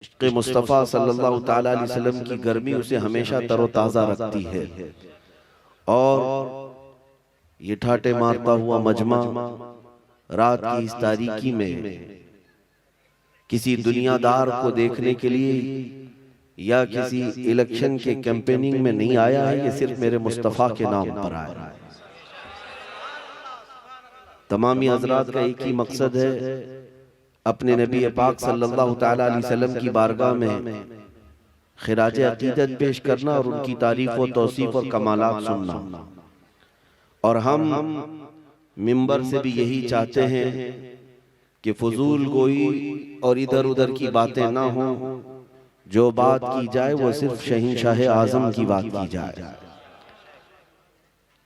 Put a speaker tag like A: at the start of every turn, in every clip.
A: इश्क़ मुस्तफ़ा सल्लल्लाहु ताला अलैहि वसल्लम की गर्मी उसे हमेशा तरोताज़ा रखती है। और ये ठाटे मारता हुआ मजमा रात की इस तारीकी में किसी दुनियादार को देखने के लिए या किसी इलेक्शन के कैंपेनिंग में नहीं आया है, ये सिर्फ मेरे मुस्तफ़ा के नाम पर आया है। तमामी हज़रात का एक ही मकसद है, अपने नबी पाक सल्लल्लाहु ताला अलैहि वसल्लम की बारगाह में खिराज अकीदत पेश करना और उनकी तारीफ व तौसीफ और कमालात सुनना। और हम मिंबर से भी यही चाहते हैं कि फजूल गोई और इधर उधर की बातें ना हो, जो बात की जाए वो सिर्फ शहींशाह आजम की बात की जाए।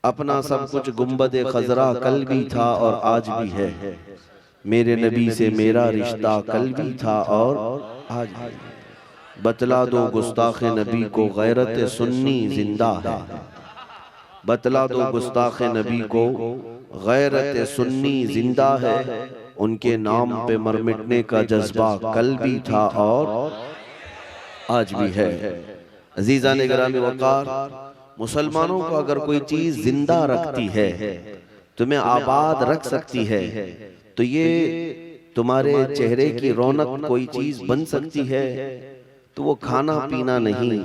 A: अपना सब कुछ गुंबद खजरा कल भी था और आज भी है, मेरे नबी से मेरा रिश्ता कल भी था और आज भी। बतला दो गुस्ताख नबी को गैरत सुन्नी जिंदा है, बतला दो गुस्ताख नबी को गैरत सुन्नी जिंदा है, उनके नाम पे मर मिटने का जज्बा कल भी था और आज भी है। अजीज़ान गिरामी वक़ार, मुसलमानों को अगर कोई चीज जिंदा रखती है, तुम्हें आबाद रख सकती है, तो ये तुम्हारे चेहरे की रौनक कोई चीज बन सकती है, तो वो खाना पीना नहीं,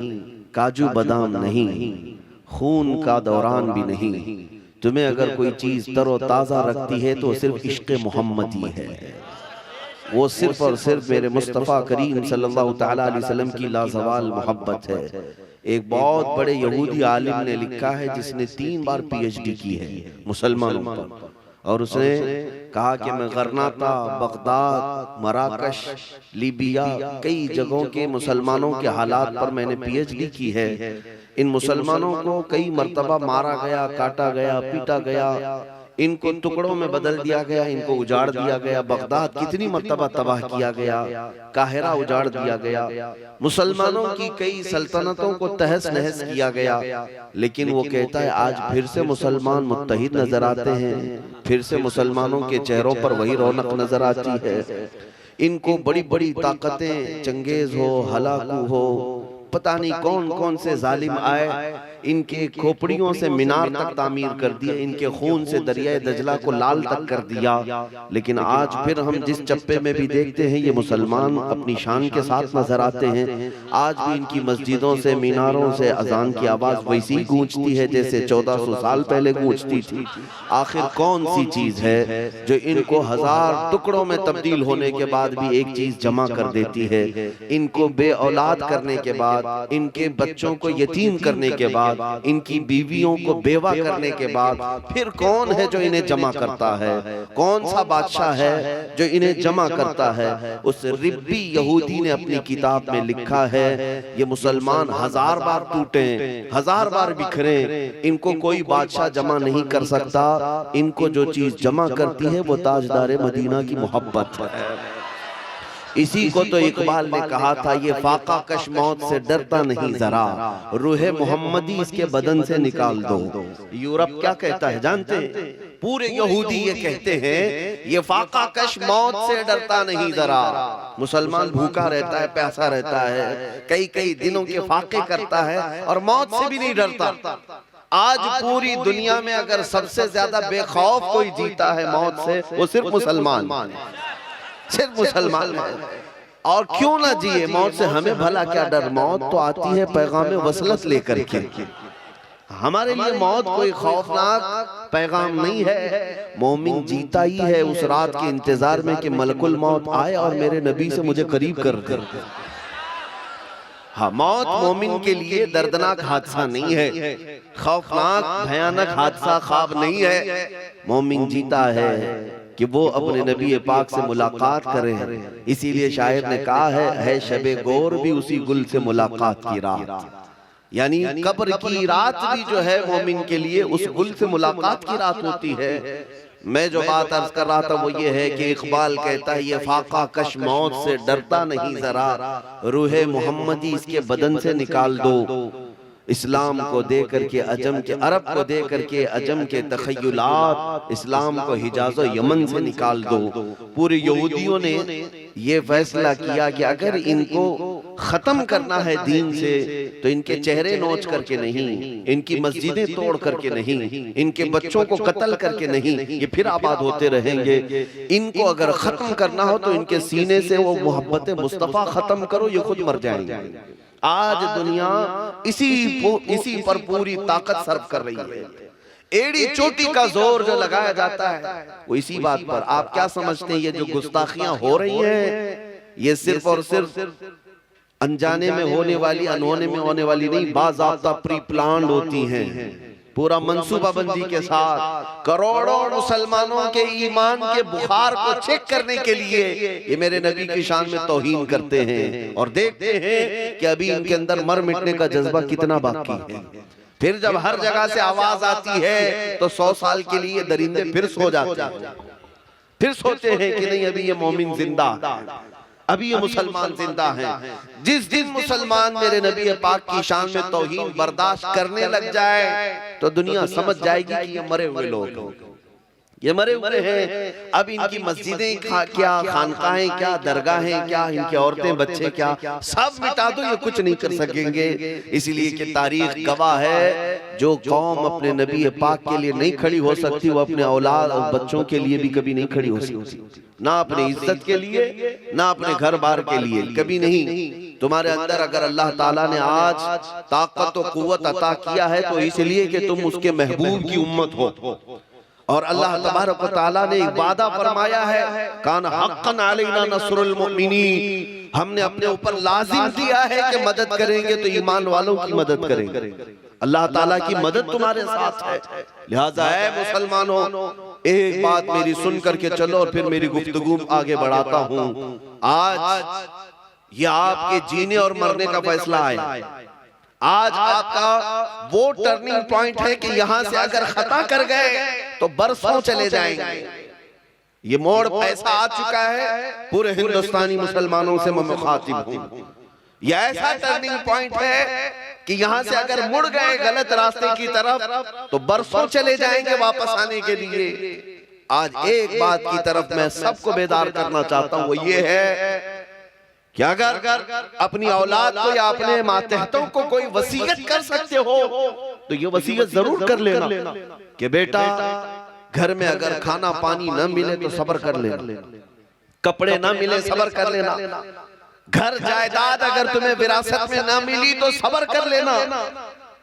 A: काजू बादाम नहीं, खून का दौरान भी नहीं। तुम्हें अगर कोई चीज तरोताजा रखती है तो सिर्फ इश्क़ मोहम्मदी है, वो सिर्फ और सिर्फ मेरे मुस्तफ़ा करीम सल्लल्लाहु ताला अलैहि वसल्लम की लाजवाल मोहब्बत है। एक बहुत बड़े यहूदी आलिम ने लिखा है, जिसने 3 बार PhD की है मुसलमानों पर, और उसने कहा कि मैं गरनाता, बगदाद, मराकश, लीबिया, कई जगहों के मुसलमानों के हालात पर मैंने PhD की है। इन मुसलमानों को कई मर्तबा मारा गया, काटा गया, पीटा गया, इनको टुकड़ों में बदल दिया गया, इनको उजाड़ दिया गया। बगदाद कितनी मर्तबा तबाह किया गया, काहिरा उजाड़ दिया गया, मुसलमानों की कई सल्तनतों को तहस नहस किया गया। लेकिन वो कहता है आज फिर से मुसलमान मुत्तहिद नजर आते हैं, फिर से मुसलमानों के चेहरों पर वही रौनक नजर आती है। इनको बड़ी बड़ी ताकतें, चंगेज हो, हलाकू हो, पता नहीं कौन कौन से जालिम आए, इनके खोपड़ियों से मीनार तक तामीर कर दिए, इनके खून से दरियाए दजला को लाल तक कर दिया। लेकिन आज फिर हम जिस चप्पे में भी देखते हैं, ये मुसलमान अपनी शान के साथ नजर आते हैं। आज भी इनकी मस्जिदों से, मीनारों से अजान की आवाज वैसी गूंजती है जैसे 1400 साल पहले गूंजती थी। आखिर कौन सी चीज है जो इनको 1000 टुकड़ों में तब्दील होने के बाद भी एक चीज जमा कर देती है? इनको बे औलाद करने के बाद, इनके बच्चों को यतीम करने के बाद, इनकी बीवियों को बेवा करने के बाद, फिर कौन है जो इन्हें जमा करता है? कौन सा बादशाह है जो इन्हें जमा करता है? उस रिब्बी यहूदी ने अपनी किताब में लिखा है, ये मुसलमान 1000 बार टूटे, 1000 बार बिखरे, इनको कोई बादशाह जमा नहीं कर सकता। इनको जो चीज जमा करती है वो ताजदार मदीना की मोहब्बत है। इसी को तो इकबाल ने कहा था, ये फाका कश मौत से डरता नहीं जरा, रूहे मोहम्मदी इसके बदन से निकाल दो। यूरोप क्या कहता है जानते हैं? पूरे यहूदी ये कहते हैं, ये फाका कश मौत से डरता नहीं जरा। मुसलमान भूखा रहता है, प्यासा रहता है, कई कई दिनों के फाके करता है और मौत से भी नहीं डरता। आज पूरी दुनिया में अगर सबसे ज्यादा बेखौफ कोई जीता है मौत से, वो सिर्फ मुसलमान, सिर्फ मुसलमान। और क्यों ना जिए मौत से, हमें भला क्या डर? मौत तो आती है पैगाम वसलत लेकर के। हमारे लिए मौत कोई खौफनाक पैगाम नहीं है। मोमिन जीता ही है उस रात के इंतजार में कि मलकुल मौत आए और मेरे नबी से मुझे करीब कर दे। हाँ, मौत मोमिन के लिए दर्दनाक हादसा नहीं है, खौफनाक भयानक हादसा ख्वाब नहीं है। मोमिन जीता है कि वो अपने नबी पाक से मुलाकात करें। इसीलिए शायर ने कहा है शबे गौर भी उसी गुल से मुलाकात की रात, यानी कब्र की रात भी जो है मोमिन के लिए उस गुल से मुलाकात की रात होती है। मैं जो बात अर्ज कर रहा था वो ये है कि इकबाल कहता है, ये फाका कश मौत से डरता नहीं जरा, रूहे मोहम्मदी इसके बदन से निकाल दो। इस्लाम को दे करके अजम के, अरब को दे करके अजम के तखय्युलात, इस्लाम को हिजाज़ यमन से निकाल दो। पूरे यहूदियों ने ये फैसला किया कि अगर इनको खत्म करना है दीन से तो इनके चेहरे नोच करके नहीं, इनकी मस्जिदें तोड़ करके नहीं, इनके बच्चों को कत्ल करके नहीं, ये फिर आबाद होते रहेंगे। इनको अगर खत्म करना हो तो इनके सीने से वो मोहब्बत मुस्तफा खत्म करो, ये खुद मर जाएंगे। आज दुनिया इसी पर पूरी ताकत सर्व कर रही है। एड़ी चोटी का जोर जो लगाया जाता है वो इसी बात पर। आप क्या समझते हैं ये जो गुस्ताखियां हो रही हैं ये सिर्फ और सिर्फ अनजाने में होने वाली, अनहोने में होने वाली नहीं, बाज़ाब्ता प्री प्लान होती हैं, पूरा मंसूबाबंदी के साथ। करोड़ों मुसलमानों के ईमान के बुखार को चेक करने के लिए ये मेरे नबी की शान में तौहीन करते हैं और देखते हैं कि अभी इनके अंदर मर मिटने का जज्बा कितना बाकी है। फिर जब हर जगह से आवाज आती है तो 100 साल के लिए दरिंदे फिर सो जाते हैं, फिर सोचते हैं कि नहीं अभी ये मोमिन जिंदा, अभी ये मुसलमान जिंदा हैं। जिस दिन मुसलमान मेरे नबी पाक की शान में तौहीन बर्दाश्त करने लग जाए तो दुनिया समझ जाएगी कि ये मरे हुए लोग, ये मरे हुए हैं। अब इनकी मस्जिदें क्या, खानकाहें क्या, दरगाहें क्या, इनकी औरतें बच्चे क्या, सब मिटा दो, ये कुछ नहीं कर सकेंगे। इसलिए कि तारीख गवाह है, जो कौम अपने नबी पाक के लिए नहीं खड़ी हो सकती वो अपने औलाद और बच्चों के लिए भी कभी नहीं खड़ी हो सकती, ना अपनी इज्जत के लिए ना अपने घर बार के लिए, कभी नहीं। तुम्हारे अंदर अगर अल्लाह ताला ने आज ताकत और कुव्वत अता किया है तो इसलिए कि तुम उसके महबूब की उम्मत हो। और अल्लाह तबारक व तआला ने एक वादा फरमाया है, कान हक्कन अलैना नस्रुल मुमिनीन, हमने अपने ऊपर लाजिम किया है कि मदद करेंगे तो ईमान वालों की मदद करेंगे। अल्लाह ताला की मदद तुम्हारे साथ है। लिहाजा है मुसलमानों, एक बात मेरी सुन करके चलो और फिर मेरी गुफ्तगू आगे बढ़ाता हूँ। आज ये आपके जीने और मरने का फैसला है। आज आपका वो टर्निंग पॉइंट है कि यहां से अगर खता कर गए तो बरसों चले जाएंगे। ये मोड़ ऐसा आ चुका है, पूरे हिंदुस्तानी मुसलमानों से मैं मुखातिब हूं। यह ऐसा टर्निंग पॉइंट है कि यहां से अगर मुड़ गए गलत रास्ते की तरफ तो बरसों चले जाएंगे वापस आने के लिए। आज एक बात की तरफ मैं सबको बेदार करना चाहता हूं, वो ये है कि अगर अपनी औलाद को या अपने मातहतों को कोई वसीयत कर सकते हो तो ये वसीयत जरूर कर लेना कि बेटा घर में अगर खाना पानी न मिले तो सब्र कर लेना, कपड़े न मिले सब्र कर लेना, घर जायदाद अगर तुम्हें विरासत में न मिली तो सब्र कर लेना,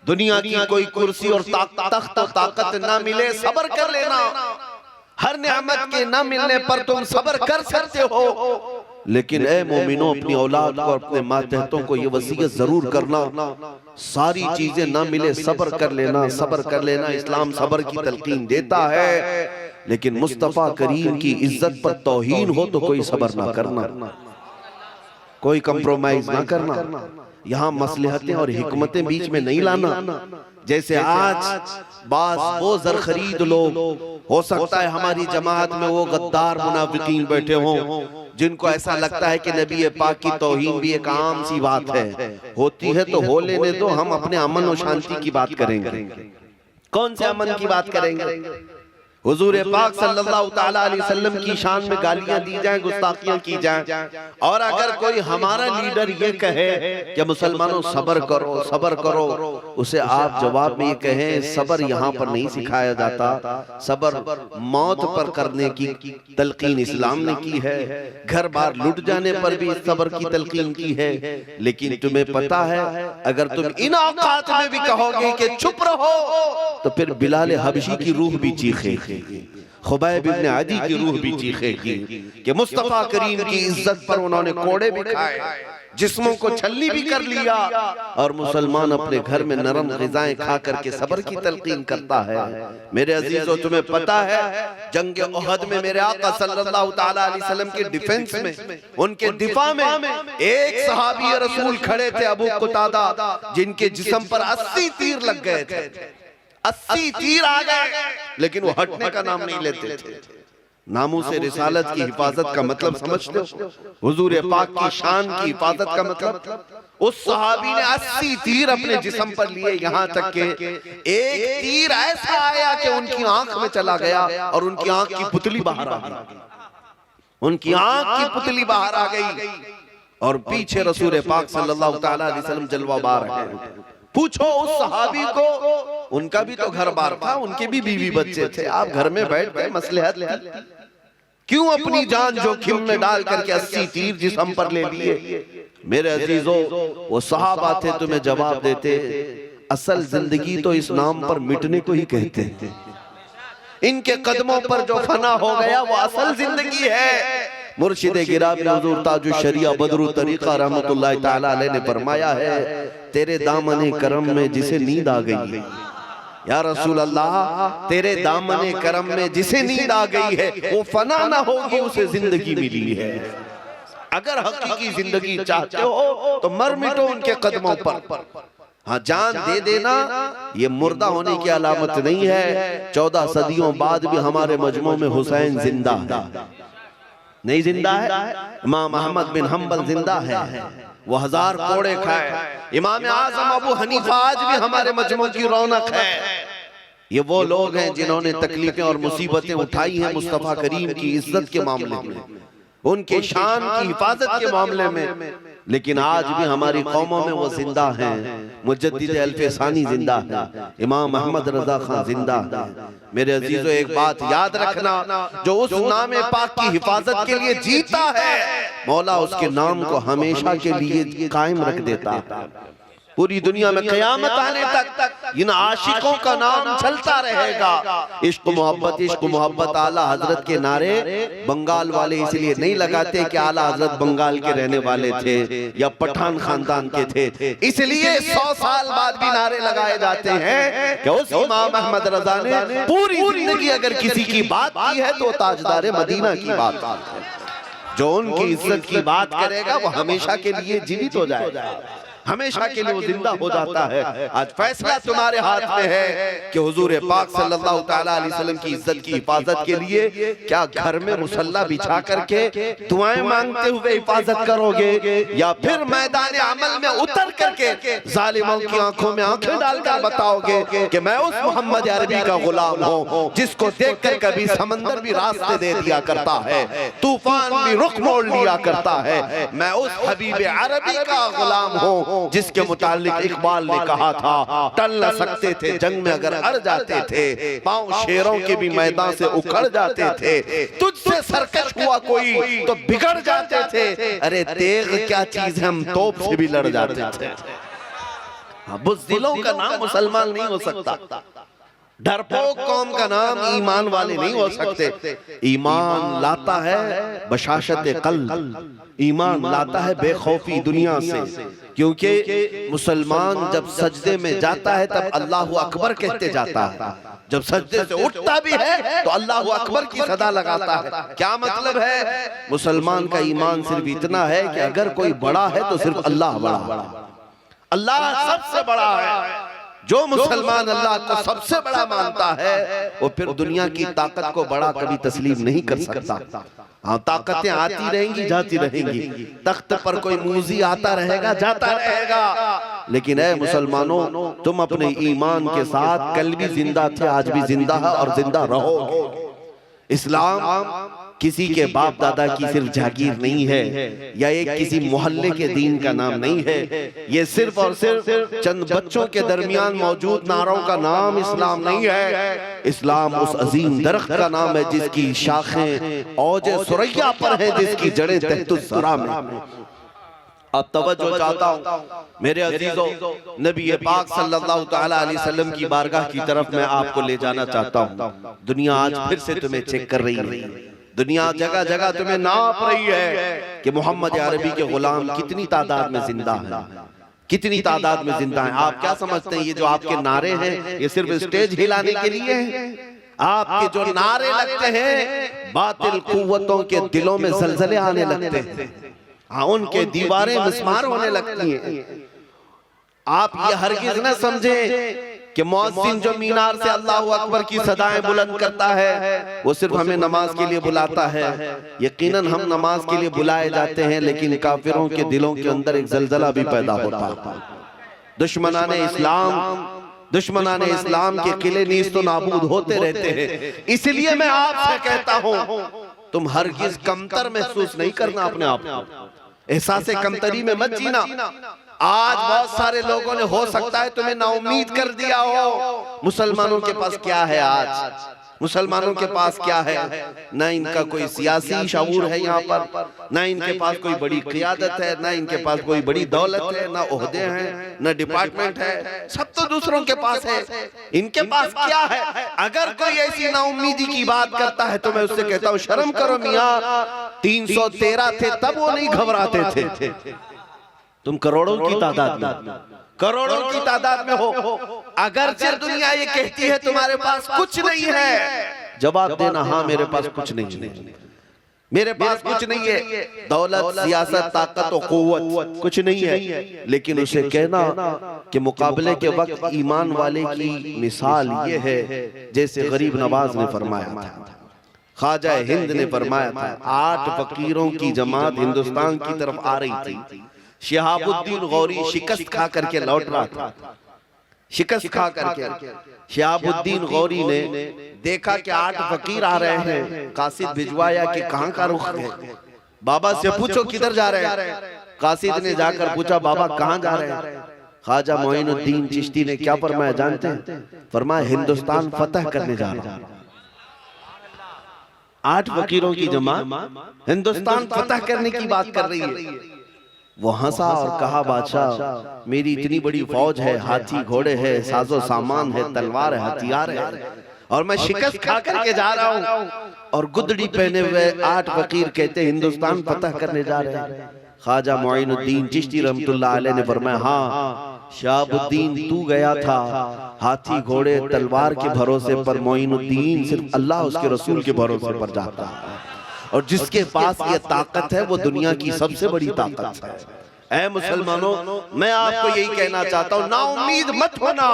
A: दुनिया की कोई कुर्सी और तख्त ताकत न मिले सब्र कर लेना, हर नेमत के न मिलने पर तुम सब्र कर सकते हो। लेकिन ए मोमिनो, अपनी औलाद को अपने मातहतों को ये वसीयत जरूर करना, सारी चीजें ना मिले सब्र कर लेना, सब्र कर लेना। इस्लाम सब्र की तलकीन देता है, लेकिन मुस्तफा करीम की इज्जत पर तौहीन हो तो कोई सब्र ना करना, कोई कंप्रोमाइज ना करना। यहाँ मसलहतें और हिकमतें बीच में नहीं लाना। जैसे आज बास वो जर खरीद लोग, हो सकता है हमारी जमात में वो गद्दार मुनाफिकीन बैठे हों जिनको ऐसा लगता है कि नबी पाक की तौहीन भी एक आम सी बात है, होती है तो हो लेने दो, हम अपने अमन और शांति की बात करेंगे। कौन से अमन की बात करेंगे? हुजूर पाक सल्लल्लाहु ताला अलैहि वसल्लम की शान में गालियां दी जाएं, गुस्ताखियां की जाएं, और अगर कोई हमारा लीडर ये कहे कि मुसलमानों सब्र करो सब्र करो, उसे आप जवाब में ये कहें सब्र यहाँ पर नहीं सिखाया जाता, सब्र मौत पर करने की तलकीन इस्लाम ने की है, घर बार लुट जाने पर भी सब्र की तलकीन की है। लेकिन तुम्हें पता है अगर तुम इन औकात में भी कहोगे कि चुप रहो तो फिर बिलाल हबशी की रूह भी चीखेगी, खुबैब इब्न अदी की रूह भी चीखेगी कि मुस्तफा करीम की इज्जत पर उन्होंने कोड़े भी खाए, जिस्मों को छल्ली भी कर लिया, और मुसलमान अपने घर में नरम ग़िज़ाएं खा करके सब्र की तलकीन करता है। मेरे अजीजों, तुम्हें पता है जंग उहद में मेरे आका सल्लल्लाहु ताला अलैहि वसल्लम के डिफेंस में, उनके दिफा में एक सहाबी रसूल खड़े थे, अबू कुतादा, जिनके जिस्म पर 80 तीर लग गए थे, 80 तीर आ गए, लेकिन वो हटने का नाम नहीं लेते थे। नामों से रिसालत की हिफाजत का मतलब समझते हो? हुजूर पाक की शान की हिफाजत का मतलब, उस सहाबी ने 80 तीर अपने जिस्म पर लिए, यहाँ तक के एक तीर ऐसा आया कि उनकी आंख में चला गया और उनकी आंख की पुतली बाहर आ गई। उनकी आंख की पुतली बाहर आ गई और पीछे रसूल पाक सल्लल्लाहु ताला अलैहि वसल्लम जलवा बार है। पूछो उस सहाबी को, उनका भी तो घर बार था, उनके भी बीवी बच्चे थे, आप घर में बैठ गए, मसलहत थी, क्यों अपनी जान जोखिम में डाल करके 80 तीर जिस्म पर ले लिए? मेरे अजीजों, वो सहाबा थे, तुम्हें जवाब देते, असल जिंदगी तो इस नाम पर मिटने को ही कहते हैं। इनके कदमों पर जो फना हो गया वो असल जिंदगी है। मुर्शिद गिरामी हुजूर ताजुश शरिया बदरुल तरीका रहमतुल्लाह ताला अलैह ने फरमाया है, तेरे दामने करम में जिसे नींद आ गई, या रसूल अल्लाह, तेरे दामने करम में जिसे नींद आ गई है वो फना ना होगी, उसे जिंदगी मिली है। अगर हकीकी जिंदगी चाहते हो तो मर मिटो उनके कदमों पर। हाँ, जान दे देना ये मुर्दा होने की अलामत नहीं है। 14 सदियों बाद भी हमारे मजमू में हुसैन जिंदा है, नहीं जिंदा है? इमाम अहमद बिन हम्बल जिंदा है, वो 1000 कोड़े खाए। इमाम आजम अबू हनीफा आज भी हमारे मजमू की रौनक है। ये वो लोग हैं जिन्होंने तकलीफें और मुसीबतें उठाई हैं मुस्तफा करीम की इज्जत के मामले में, उनके शान की हिफाजत के मामले में, लेकिन आज भी हमारी कौमों में वो जिंदा हैं। मुजद्दिद अल्फे सानी जिंदा है, इमाम अहमद रजा खान जिंदा है। मेरे अजीजों, एक बात याद रखना, जो उस नाम पाक की हिफाजत के लिए जीता है, मौला उसके नाम को हमेशा के लिए कायम रख देता है। पूरी दुनिया में क़यामत आने तक इन आशिकों का नाम चलता रहेगा। इश्क मोहब्बत आला हजरत के नारे बंगाल वाले इसलिए नहीं लगाते कि आला हजरत बंगाल के रहने वाले थे या पठान खानदान के थे, इसलिए 100 साल बाद भी नारे लगाए जाते हैं कि उस इमाम अहमद रजा ने पूरी जिंदगी अगर किसी की बात की है तो ताजदार मदीना की बात है। जो उनकी इज्जत की बात करेगा वो हमेशा के लिए जीवित हो जाएगा, हमेशा के लिए वो जिंदा हो जाता है। आज फैसला तुम्हारे हाथ में है कि हुजूर पाक सल्लल्लाहु ताला अलैहि वसल्लम की इज्जत की हिफाजत के लिए क्या घर में मुसल्ला बिछा करके दुआएं मांगते हुए हिफाजत करोगे, या फिर मैदान अमल में उतर करके जालिमों की आंखों में आंखें डालकर बताओगे कि मैं उस मोहम्मद अरबी का गुलाम हूँ जिसको देखकर कभी समंदर भी रास्ते दे दिया करता है, तूफान भी रुख मोड़ लिया करता है। मैं उस हबीब अरबी का गुलाम हूँ जिसके मुतालिक इकबाल ने कहा था, टल न सकते थे जंग में अगर अड़ जाते थे, पांव शेरों के भी मैदान से उखड़ जाते थे, तुझसे सरकश हुआ कोई तो बिगड़ जाते थे, अरे तेग क्या चीज है हम तोप से भी लड़ जाते थे। बुज़दिलों का नाम मुसलमान नहीं हो सकता, डरपोक कौम का नाम ईमान वाले नहीं हो सकते। ईमान लाता है बशाशत कल्ब, ईमान लाता है बेखौफी दुनिया से, क्योंकि मुसलमान जब सजदे में जाता है तब अल्लाहु अकबर कहते जाता है, जब सजदे से उठता भी है तो अल्लाहु अकबर की सदा लगाता है। क्या मतलब है? मुसलमान का ईमान सिर्फ इतना है कि अगर कोई बड़ा है तो सिर्फ अल्लाह बड़ा, अल्लाह सबसे बड़ा है। जो मुसलमान अल्लाह को सबसे बड़ा मानता है वो फिर दुनिया की ताकत को बड़ा कभी तस्लीम नहीं कर सकता। हाँ, ताकतें आती रहेंगी जाती रहेंगी, तख्त पर कोई मूजी आता रहेगा जाता रहेगा, लेकिन ऐ मुसलमानों, तुम अपने ईमान के साथ कल भी जिंदा थे, आज भी जिंदा है और जिंदा रहोगे। इस्लाम किसी के बाप दादा की सिर्फ जागीर नहीं है, या एक किसी मोहल्ले के दीन का नाम नहीं है, ये सिर्फ और सिर्फ चंद बच्चों के दरमियान मौजूद नारों का नाम इस्लाम नहीं है। इस्लाम उस अजीम दरख्त का नाम है जिसकी शाखें औजे सुरैया पर है, जिसकी जड़ें तहतुस ज़रा में। अब तवज्जो चाहता हूँ मेरे अजीजों, नबी पाक सल्लल्लाहु ताला अलैहि वसल्लम की बारगाह की तरफ मैं आपको ले जाना चाहता हूँ। दुनिया आज फिर से तुम्हें चेक कर रही है, दुनिया जगह जगह तुम्हें नाप रही है कि मोहम्मद अरबी के गुलाम कितनी तादाद में जिंदा है, कितनी तादाद में जिंदा है। आप क्या समझते हैं ये जो आपके नारे हैं ये सिर्फ स्टेज हिलाने के लिए हैं? आपके जो नारे लगते हैं बातिल कुव्वतों के दिलों में जलजले आने लगते हैं, हाँ, उनके दीवारें मिस्मार होने लगती हैं। आप ये हरगिज न समझे कि मुअज्जिन जो मीनार से अल्लाहु अकबर की सदाएं बुलंद करता है वो सिर्फ हमें नमाज के लिए बुलाता है। यकीनन हम नमाज के लिए बुलाए जाते हैं, लेकिन काफिरों के दिलों के अंदर एक जलजला भी पैदा होता है। दुश्मनाने इस्लाम के किले नीस्त नाबूद होते रहते हैं। इसलिए मैं आपसे कहता हूँ तुम हरगिज कमतर महसूस नहीं करना अपने आप को, एहसास कमतरी में मत जीना। आज बहुत सारे लोगों ने हो सकता है तुम्हें नाउम्मीद कर दिया हो। मुसलमानों के पास क्या है आज? मुसलमानों के पास क्या है? ना इनका कोई सियासी शऊर है यहाँ पर, ना इनके पास कोई बड़ी क़ियादत है, ना इनके पास कोई बड़ी दौलत है, ना ओहदे हैं, ना डिपार्टमेंट है, सब तो दूसरों के पास है। इनके पास क्या है? अगर कोई ऐसी नाउम्मीदी की बात करता है तो मैं उससे कहता हूँ शर्म करो मियाँ, 313 थे तब वो नहीं घबराते थे, तुम करोड़ों की तादाद में, करोड़ों की तादाद में हो। अगर सिर्फ दुनिया ये कहती है तुम्हारे पास कुछ नहीं है, जवाब देना हाँ मेरे पास कुछ नहीं है, मेरे पास कुछ नहीं है, दौलत, सियासत, ताकत और कुव्वत कुछ नहीं है। लेकिन उसे कहना कि मुकाबले के वक्त ईमान वाले की मिसाल ये है जैसे गरीब नवाज ने फरमाया था, ख्वाजा हिंद ने फरमाया था। 8 फकीरों की जमात हिंदुस्तान की तरफ आ रही थी, शिहाबुद्दीन गौरी शिकस्त खा करके लौट रहा था, शिकस्त खा करके। शिहाबुद्दीन गौरी ने देखा कि 8 फकीर आ रहे हैं, कासिद भिजवाया कि कहां का रुख है, बाबा से पूछो किधर जा रहे हैं। कासिद ने जाकर पूछा बाबा कहां जा रहे हैं? ख्वाजा मोइनुद्दीन चिश्ती ने क्या फरमाया जानते हैं? फरमाया हिंदुस्तान फतह करने जा रहा है। 8 फकीरों की जमात हिंदुस्तान फतह करने की बात कर रही है। वो हंसा और कहा बादशाह मेरी इतनी बड़ी फौज है, हाथी घोड़े है, साजो सामान है, तलवार है, हथियार है, और मैं शिकस्त खा करके जा रहा हूँ, और गुदड़ी पहने हुए 8 फकीर कहते हिंदुस्तान फतह करने जा रहे हैं। ख्वाजा मोइनुद्दीन चिश्ती रहमतुल्लाह अलैह ने फरमाया हाँ शहाबुद्दीन तू गया था हाथी घोड़े तलवार के भरोसे पर, मोइनुद्दीन सिर्फ अल्लाह उसके रसूल के भरोसे पर जाता है, और जिसके पास ये ताकत है वो दुनिया की सबसे बड़ी ताकत है। ऐ मुसलमानों, मैं आपको यही कहना चाहता हूँ, नाउम्मीद मत होना,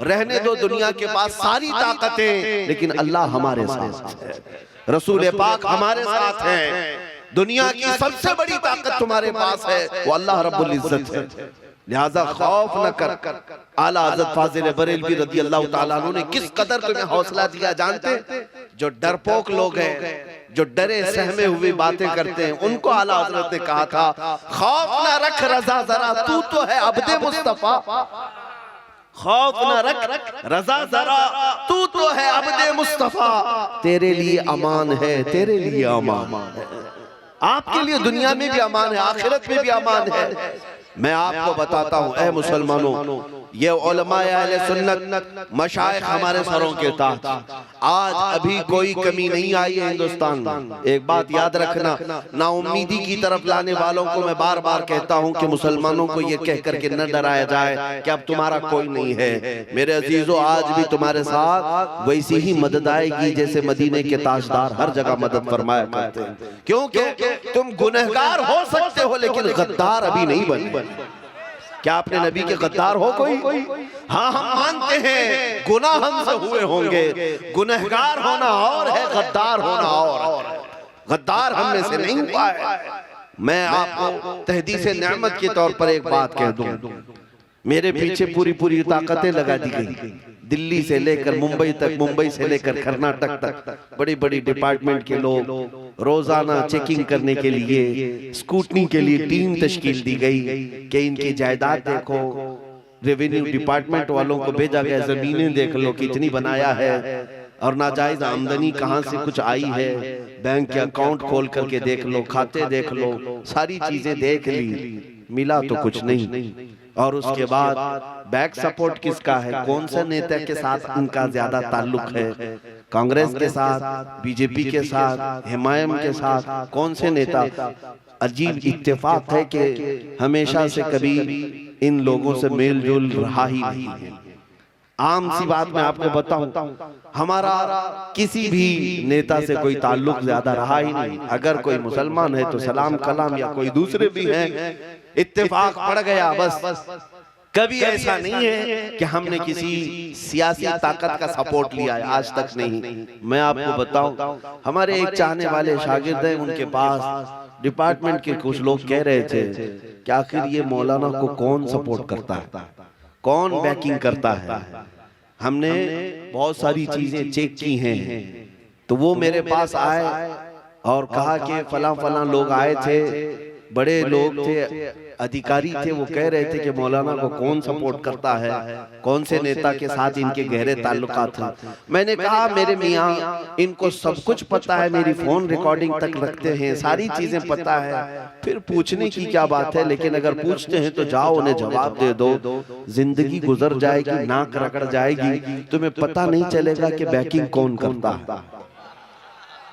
A: रहने दो दुनिया के पास सारी ताकतें, लेकिन अल्लाह हमारे साथ है, रसूल पाक हमारे साथ हैं। दुनिया की सबसे बड़ी ताकत तुम्हारे पास है, वो अल्लाह रब्बुल इज्जत है। लिहाजा खौफ न कर। आला हज़रत फाज़िल बरेलवी रज़ी अल्लाह तआला अन्हु ने किस कदर तुम्हें हौसला दिया जानते? जो डरपोक लोग हैं, जो डरे सहमे हुए बातें करते हैं, उनको आला हज़रत ने कहा था खौफ न रख रज़ा जरा, तू तो है अब्दे मुस्तफा। खौफ न रख रज़ा जरा, तू तो है अब्दे मुस्तफा, तेरे लिए अमान है, तेरे लिए अमान है। आपके लिए दुनिया में भी अमान है, आखिरत में भी अमान है। मैं आपको बताता हूँ ऐ मुसलमानों, ये उलमाए अहले सुन्नत मशाइख हमारे सरों के तहत आज अभी कोई कमी नहीं आई है हिंदुस्तान में। एक बात याद रखना, नाउम्मीदी की तरफ लाने वालों को मैं बार बार कहता हूं कि मुसलमानों को ये कह करके न डराया जाए कि अब तुम्हारा कोई नहीं है। मेरे अजीजों, आज भी तुम्हारे साथ वैसी ही मदद आएगी जैसे मदीने के ताजदार हर जगह मदद फरमाया करते हैं, क्योंकि तुम गुनहगार हो सकते हो लेकिन गद्दार अभी नहीं बने। क्या आपने नबी के गद्दार हो कोई? हाँ, हम मानते हैं गुनाह हमसे हुए होंगे, गुनहगार होना और है, गद्दार होना और है। गद्दार हम में से नहीं हुआ है। मैं आपको तहदीस नेमत के तौर पर एक बात कह दूं, मेरे पीछे पूरी पूरी ताकतें लगा दी गई, दिल्ली से लेकर मुंबई तक, मुंबई से लेकर कर्नाटक तक बड़ी बड़ी डिपार्टमेंट के लोग रोजाना चेकिंग करने के लिए, स्कूटनी के लिए टीम तश्कील दी गई कि इनकी जायदाद देखो, रेवेन्यू डिपार्टमेंट वालों को भेजा गया जमीनें देख लो कितनी बनाया है, और नाजायज आमदनी कहां से कुछ आई है, बैंक के अकाउंट खोल करके देख लो, खाते देख लो, सारी चीजें देख ली, मिला तो कुछ नहीं। और उसके बाद बैक सपोर्ट किसका है, कौन सा नेता के साथ इनका ज्यादा ताल्लुक है, कांग्रेस के साथ, बीजेपी के साथ, हिमायम के साथ, कौन से नेता? अजीब इत्तेफाक है कि हमेशा से कभी इन लोगों से मेल जोल रहा ही नहीं है। आम सी बात मैं आपको बताऊं, हमारा किसी भी नेता से कोई ताल्लुक ज्यादा रहा ही नहीं। अगर कोई मुसलमान है तो सलाम कलाम, या कोई दूसरे भी हैं, इत्तेफाक पड़ गया बस। कभी ऐसा नहीं है कि हमने किसी सियासी ताकत का सपोर्ट लिया है, आज तक नहीं। मैं आपको बताऊं, हमारे एक चाहने वाले शागिर्द हैं, उनके पास डिपार्टमेंट के कुछ लोग कह रहे थे कि आखिर ये मौलाना को कौन सपोर्ट करता है, कौन बैकिंग करता है। हमने बहुत सारी चीजें चेक की हैं, तो वो मेरे पास आए और कहा कि फलां फलां लोग आए थे, बड़े लोग थे, अधिकारी थे, वो कह रहे थे कि मौलाना को कौन सपोर्ट करता है, कौन से नेता के साथ इनके गहरे ताल्लुकात हैं। मैंने कहा मेरे मियाँ, इनको सब कुछ पता है, मेरी फोन रिकॉर्डिंग तक रखते हैं, सारी चीजें पता है, फिर पूछने की क्या बात है। लेकिन अगर पूछते हैं तो जाओ उन्हें जवाब दे दो, जिंदगी गुजर जाएगी, नाक रगड़ जाएगी, तुम्हें पता नहीं चलेगा कि बैकिंग कौन करता है,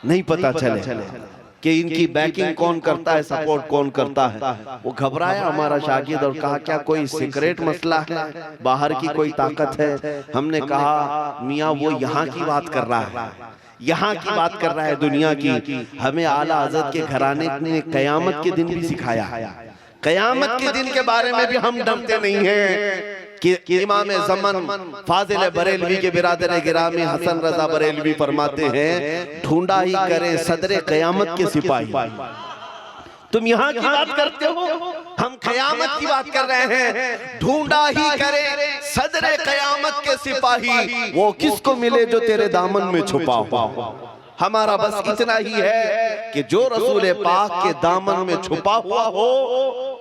A: नहीं पता चले कि इनकी बैकिंग कौन करता है, सपोर्ट कौन करता है। वो घबराया हमारा शागिर्द और कहा क्या कोई सीक्रेट मसला है, बाहर की कोई ताकत है। हमने कहा मियाँ वो यहाँ की बात कर रहा है, यहाँ की बात कर रहा है, दुनिया की। हमें आला हज़रत के घराने ने कयामत के दिन भी सिखाया, कयामत के दिन के बारे में भी हम डरते नहीं हैं कि इमाम ज़मान फाजिल बरेलवी के बिरादर गिरामी हसन रजा बरेलवी फरमाते हैं, ढूंढा ही करें सदरे कयामत के सिपाही। तुम यहाँ की बात करते हो, हम कयामत की बात कर रहे हैं। ढूंढा ही करें सदरे कयामत के सिपाही, वो किसको मिले जो तेरे दामन में छुपा हो। हमारा बस इतना ही है कि जो रसूल पाक के दामन में छुपा हुआ हो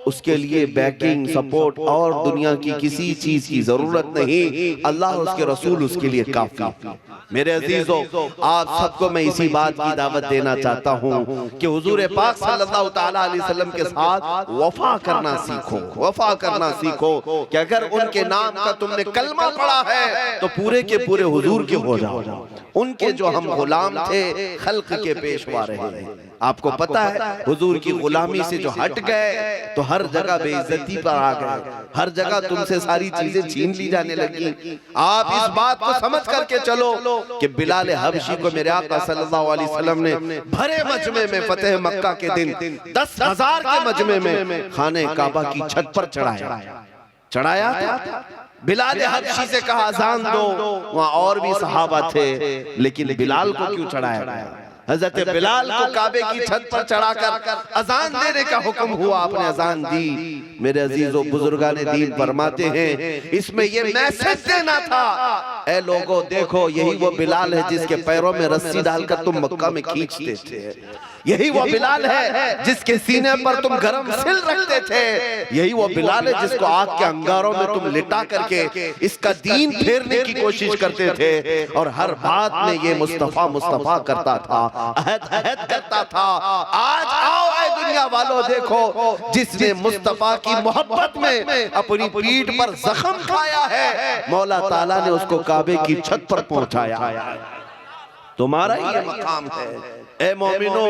A: उसके लिए बैकिंग, सपोर्ट और दुनिया की किसी चीज की जरूरत नहीं। अल्लाह उसके रसूल उसके लिए काफी। मेरे अजीजों, आप सबको मैं इसी बात की दावत देना चाहता हूँ कि हुजूर पाक सल्लल्लाहु ताला अलैहि वसल्लम के साथ वफा करना सीखो, वफा करना सीखो कि अगर उनके नाम का तुमने कलमा पढ़ा है तो पूरे के पूरे हुजूर के हो जाओ। उनके जो हम गुलाम थे, खल्क के पेशवा रहे। आपको पता है हुजूर की गुलामी से जो हट गए तो हर जगह बेइज्जती पर आ गए, हर जगह तुमसे सारी चीजें छीन ली जाने लगी। आप इस बात को समझ करके चलो कि बिलाल हबशी को मेरे आका सल्लल्लाहु अलैहि वसल्लम ने भरे मजमे में फतेह मक्का के दिन 10,000 के मजमे में खाने काबा की छत पर चढ़ाया था। बिलाल हबशी से कहा अजान दो, वहां और भी सहाबा थे, लेकिन बिलाल को क्यों चढ़ाया गया? हजरत बिलाल को काबे की छत पर चढ़ाकर अजान देने का हुक्म हुआ, आपने अजान दी। मेरे अजीजों बुजुर्गाने दीन फरमाते हैं इसमें ये मैसेज देना था, ए लोगों देखो यही वो बिलाल है जिसके पैरों में रस्सी डालकर तुम मक्का में खींचते थे, यही वो बिलाल है जिसके सीने पर तुम गरम सिल रखते थे, यही वो बिलाल है जिसको आग के अंगारों में तुम लिटा करके इसका दीन फेरने की कोशिश करते थे और हर बात में ये मुस्तफा मुस्तफा करता था, अहद अहद करता था। आज आओ ऐ दुनिया वालों देखो जिसने मुस्तफा की मोहब्बत में अपनी पीठ पर जख्म खाया है, मौला ताला ने उसको काबे की छत पर पहुंचाया। तुम्हारा ये मकाम है ए मोमिनो,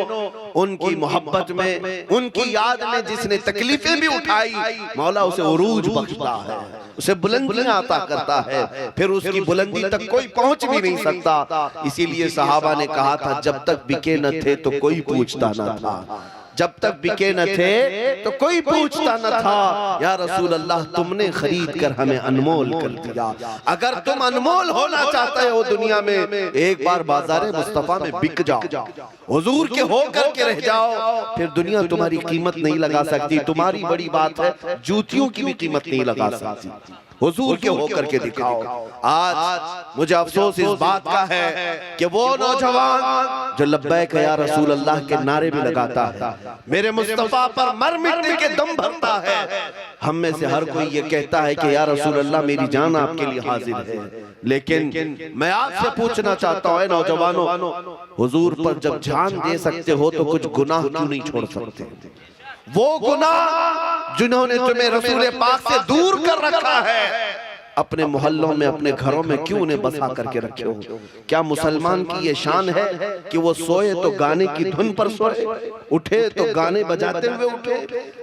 A: उनकी मोहब्बत में, उनकी याद में जिसने तकलीफें भी उठाई, मौला उसे उरूज बख्शता है, उसे बुलंदियां अता करता है, फिर उसकी बुलंदी तक कोई पहुंच भी नहीं सकता। इसीलिए सहाबा ने कहा था जब तक बिके न थे तो कोई पूछता न था, जब तक बिके न थे तो कोई पूछता न था। या रसूल अल्लाह तुमने खरीद कर हमें अनमोल कर दिया, अगर तुम अनमोल होना चाहते हो दुनिया में, एक बार बाजारे मुस्तफा में बिक जाओ, हुजूर के होकर के रह जाओ, फिर दुनिया तुम्हारी कीमत नहीं लगा सकती। तुम्हारी बड़ी बात है जूतियों की भी कीमत नहीं लगा सकती, हुजूर के होकर के दिखाओ। आज मुझे अफसोस इस बात का है कि वो नौजवान जो लब्बैक या रसूल अल्लाह के नारे भी लगाता है, मेरे मुस्तफा पर मर मिटने के दम भरता है, हम में से हर कोई ये कहता है कि या रसूल अल्लाह मेरी जान आपके लिए हाजिर है, लेकिन मैं आपसे पूछना चाहता हूँ नौजवानों, हुजूर पर जब जान दे सकते हो तो कुछ गुनाह क्यों नहीं छोड़ सकते? वो गुनाह जिन्होंने तुम्हें रसूल पाक से दूर कर रखा है, अपने मोहल्लों में, अपने घरों में क्यों उन्हें बसा करके रखे हो? क्या मुसलमान की ये शान है कि वो सोए तो गाने की धुन पर सोए, उठे तो गाने बजाते हुए उठे?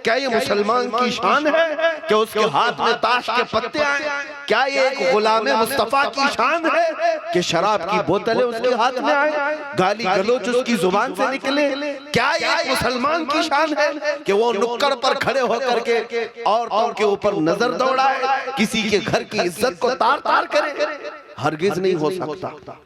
A: क्या ये मुसलमान की शान है कि उसके हाथ में ताश के पत्ते आए? क्या ये एक गुलामे मुस्तफा की शान है कि शराब की बोतलें उसके हाथ में आए, गाली गलोच उसकी जुबान से निकले? क्या ये एक मुसलमान की शान है कि वो नुक्कड़ पर खड़े होकर के औरतों के ऊपर नजर दौड़ाए, किसी के घर की इज्जत को तार तार करे? हरगिज नहीं हो सकता,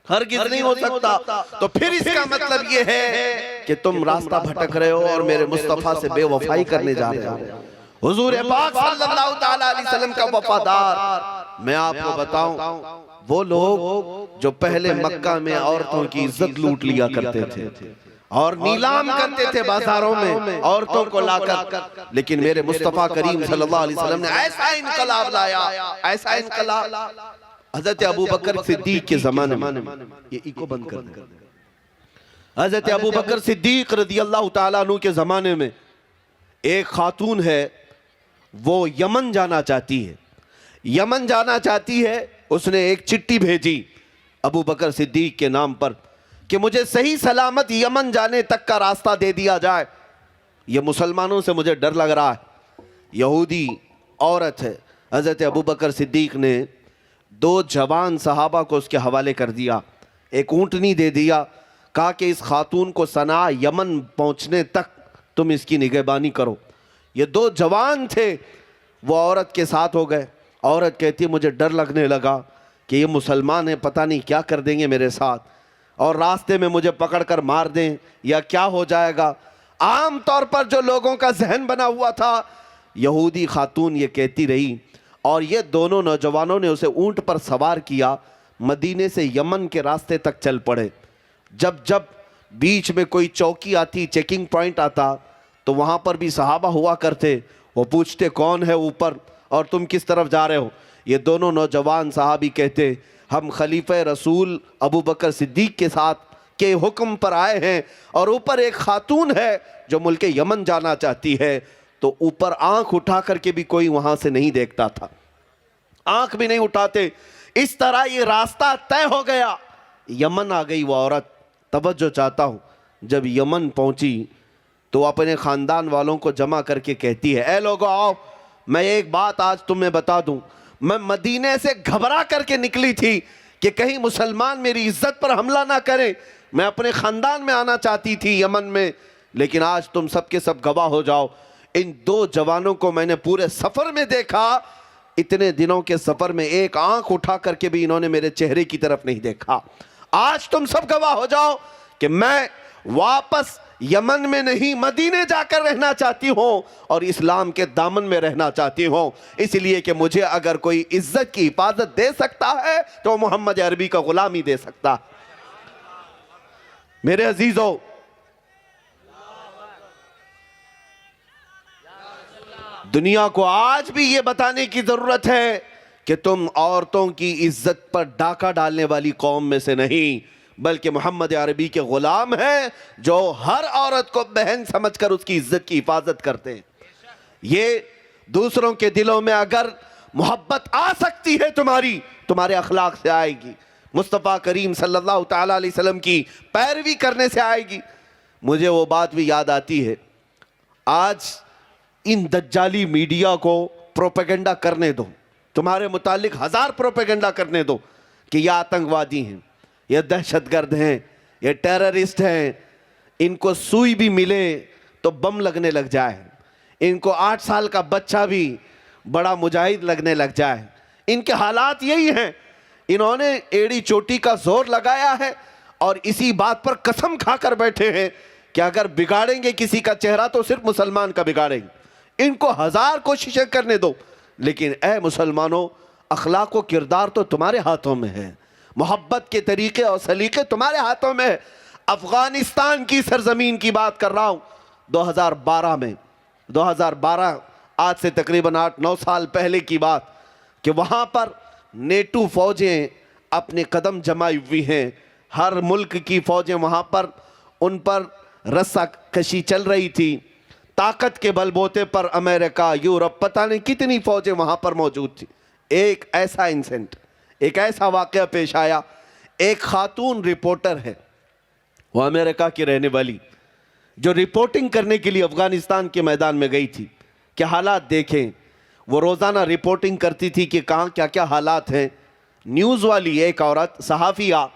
A: हरगिज नहीं हो सकता। तो फिर इसका मतलब ये है कि तुम रास्ता भटक रहे हो और मेरे मुस्तफा से बेवफाई करने जा रहे हो। हुजूर पाक सल्लल्लाहु ताला अलैहि वसल्लम का वफादार, मैं आपको बताऊं, वो लोग जो पहले मक्का में औरतों की इज्जत लूट लिया करते थे, और नीलाम करते थे बाजारों में औरतों को लाकर। लेकिन मेरे मुस्तफ़ा करीम सल्लल्लाहु अलैहि वसल्लम ने ऐसा इनकलाब लाया, ऐसा इनकलाब। हजरत अबू बकर सिद्दीक के जमाने में, ये इको बंद कर दे, हजरत अबू बकर सिद्दीक रज़ी अल्लाह ताला अन्हु के जमाने में एक खातून है, वो यमन जाना चाहती है, यमन जाना चाहती है। उसने एक चिट्ठी भेजी अबू बकर सिद्दीक के नाम पर कि मुझे सही सलामत यमन जाने तक का रास्ता दे दिया जाए, ये मुसलमानों से मुझे डर लग रहा है। यहूदी औरत है। हज़रत अबू बकर सिद्दीक ने 2 जवान सहाबा को उसके हवाले कर दिया, एक ऊँटनी दे दिया, कहा कि इस खातून को सना यमन पहुँचने तक तुम इसकी निगहबानी करो। ये 2 जवान थे, वो औरत के साथ हो गए। औरत कहती मुझे डर लगने लगा कि ये मुसलमान है, पता नहीं क्या कर देंगे मेरे साथ, और रास्ते में मुझे पकड़कर मार दें या क्या हो जाएगा। आम तौर पर जो लोगों का जहन बना हुआ था, यहूदी खातून ये कहती रही, और ये दोनों नौजवानों ने उसे ऊंट पर सवार किया, मदीने से यमन के रास्ते तक चल पड़े। जब जब बीच में कोई चौकी आती, चेकिंग पॉइंट आता, तो वहाँ पर भी सहाबा हुआ करते। वो पूछते कौन है ऊपर और तुम किस तरफ जा रहे हो। ये दोनों नौजवान साहबी कहते हम खलीफा रसूल अबू बकर सिद्दीक के साथ के हुक्म पर आए हैं, और ऊपर एक खातून है जो मुल्क यमन जाना चाहती है। तो ऊपर आंख उठा करके भी कोई वहाँ से नहीं देखता था, आंख भी नहीं उठाते। इस तरह ये रास्ता तय हो गया, यमन आ गई वो औरत। तवज्जो चाहता हूँ, जब यमन पहुँची तो अपने ख़ानदान वालों को जमा करके कहती है, ए लोगों आओ, मैं एक बात आज तुम्हें बता दूं, मैं मदीने से घबरा करके निकली थी कि कहीं मुसलमान मेरी इज्जत पर हमला ना करें। मैं अपने ख़ानदान में आना चाहती थी यमन में, लेकिन आज तुम सब के सब गवाह हो जाओ। इन 2 जवानों को मैंने पूरे सफ़र में देखा, इतने दिनों के सफ़र में एक आंख उठा करके भी इन्होंने मेरे चेहरे की तरफ नहीं देखा। आज तुम सब गवाह हो जाओ कि मैं वापस यमन में नहीं, मदीने जाकर रहना चाहती हूं और इस्लाम के दामन में रहना चाहती हूं। इसलिए कि मुझे अगर कोई इज्जत की हिफाजत दे सकता है तो मोहम्मद अरबी का गुलाम ही दे सकता। मेरे अजीजों, दुनिया को आज भी ये बताने की जरूरत है कि तुम औरतों की इज्जत पर डाका डालने वाली कौम में से नहीं, बल्कि मोहम्मद अरबी के गुलाम हैं जो हर औरत को बहन समझकर उसकी इज्जत की हिफाजत करते हैं। ये दूसरों के दिलों में अगर मोहब्बत आ सकती है तुम्हारे अखलाक से आएगी, मुस्तफ़ा करीम सल्लल्लाहु ताला अलैहि वसल्लम की पैरवी करने से आएगी। मुझे वो बात भी याद आती है, आज इन दज्जाली मीडिया को प्रोपेगेंडा करने दो, तुम्हारे मुतालिक 1000 प्रोपेगेंडा करने दो कि ये आतंकवादी हैं, ये दहशतगर्द हैं, ये टेररिस्ट हैं, इनको सुई भी मिले तो बम लगने लग जाए, इनको 8 साल का बच्चा भी बड़ा मुजाहिद लगने लग जाए। इनके हालात यही हैं। इन्होंने एड़ी चोटी का जोर लगाया है और इसी बात पर कसम खाकर बैठे हैं कि अगर बिगाड़ेंगे किसी का चेहरा तो सिर्फ मुसलमान का बिगाड़ेंगे। इनको 1000 कोशिशें करने दो, लेकिन ए मुसलमानों, अखलाक व किरदार तो तुम्हारे हाथों में है, मोहब्बत के तरीके और सलीके तुम्हारे हाथों में है। अफगानिस्तान की सरजमीन की बात कर रहा हूँ, 2012 में, 2012 आज से तकरीबन 8-9 साल पहले की बात, कि वहाँ पर नेटो फौजें अपने कदम जमाई हुई हैं। हर मुल्क की फौजें वहाँ पर, उन पर रस्सा कशी चल रही थी। ताकत के बलबूते पर अमेरिका, यूरोप, पता नहीं कितनी फौजें वहाँ पर मौजूद थी। एक ऐसा इंसिडेंट, एक ऐसा वाक़या पेश आया। एक खातून रिपोर्टर है, वो अमेरिका की रहने वाली, जो रिपोर्टिंग करने के लिए अफगानिस्तान के मैदान में गई थी कि हालात देखें। वो रोज़ाना रिपोर्टिंग करती थी कि कहाँ क्या क्या हालात हैं। न्यूज़ वाली एक औरत सहाफ़िया,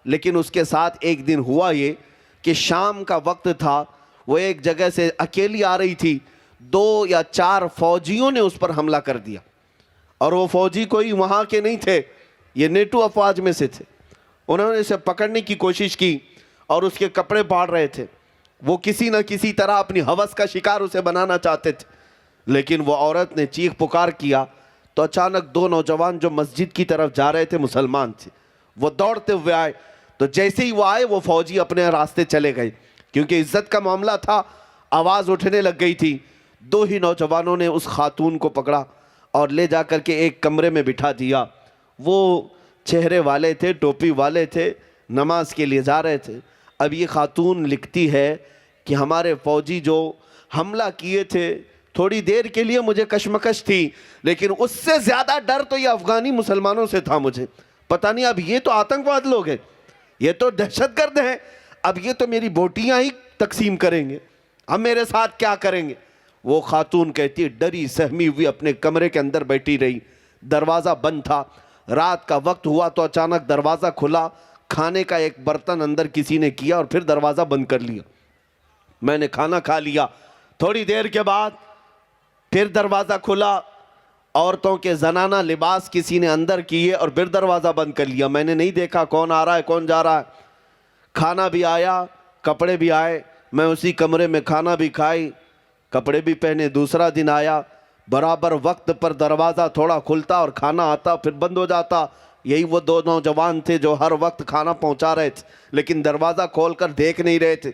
A: लेकिन उसके साथ एक दिन हुआ ये कि शाम का वक्त था, वो एक जगह से अकेली आ रही थी, 2 या 4 फौजियों ने उस पर हमला कर दिया। और वो फौजी कोई वहाँ के नहीं थे, ये नेटो अफवाज में से थे। उन्होंने इसे पकड़ने की कोशिश की और उसके कपड़े फाड़ रहे थे। वो किसी न किसी तरह अपनी हवस का शिकार उसे बनाना चाहते थे, लेकिन वो औरत ने चीख पुकार किया तो अचानक 2 नौजवान जो मस्जिद की तरफ जा रहे थे, मुसलमान थे, वो दौड़ते हुए आए। तो जैसे ही वो आए, वो फौजी अपने रास्ते चले गए। क्योंकि इज्जत का मामला था, आवाज़ उठने लग गई थी। दो ही नौजवानों ने उस खातून को पकड़ा और ले जा कर के एक कमरे में बिठा दिया। वो चेहरे वाले थे, टोपी वाले थे, नमाज के लिए जा रहे थे। अब ये खातून लिखती है कि हमारे फौजी जो हमला किए थे, थोड़ी देर के लिए मुझे कशमकश थी, लेकिन उससे ज़्यादा डर तो ये अफ़गानी मुसलमानों से था मुझे। पता नहीं अब ये तो आतंकवाद लोग हैं, ये तो दहशतगर्द हैं, अब ये तो मेरी बोटियां ही तकसीम करेंगे, अब मेरे साथ क्या करेंगे। वो खातून कहती है डरी सहमी हुई अपने कमरे के अंदर बैठी रही। दरवाज़ा बंद था, रात का वक्त हुआ तो अचानक दरवाज़ा खुला, खाने का एक बर्तन अंदर किसी ने किया और फिर दरवाज़ा बंद कर लिया। मैंने खाना खा लिया। थोड़ी देर के बाद फिर दरवाज़ा खुला, औरतों के जनाना लिबास किसी ने अंदर किए और फिर दरवाज़ा बंद कर लिया। मैंने नहीं देखा कौन आ रहा है कौन जा रहा है। खाना भी आया, कपड़े भी आए, मैं उसी कमरे में खाना भी खाई, कपड़े भी पहने। दूसरा दिन आया, बराबर वक्त पर दरवाज़ा थोड़ा खुलता और खाना आता फिर बंद हो जाता। यही वो दो नौजवान थे जो हर वक्त खाना पहुंचा रहे थे, लेकिन दरवाज़ा खोलकर देख नहीं रहे थे।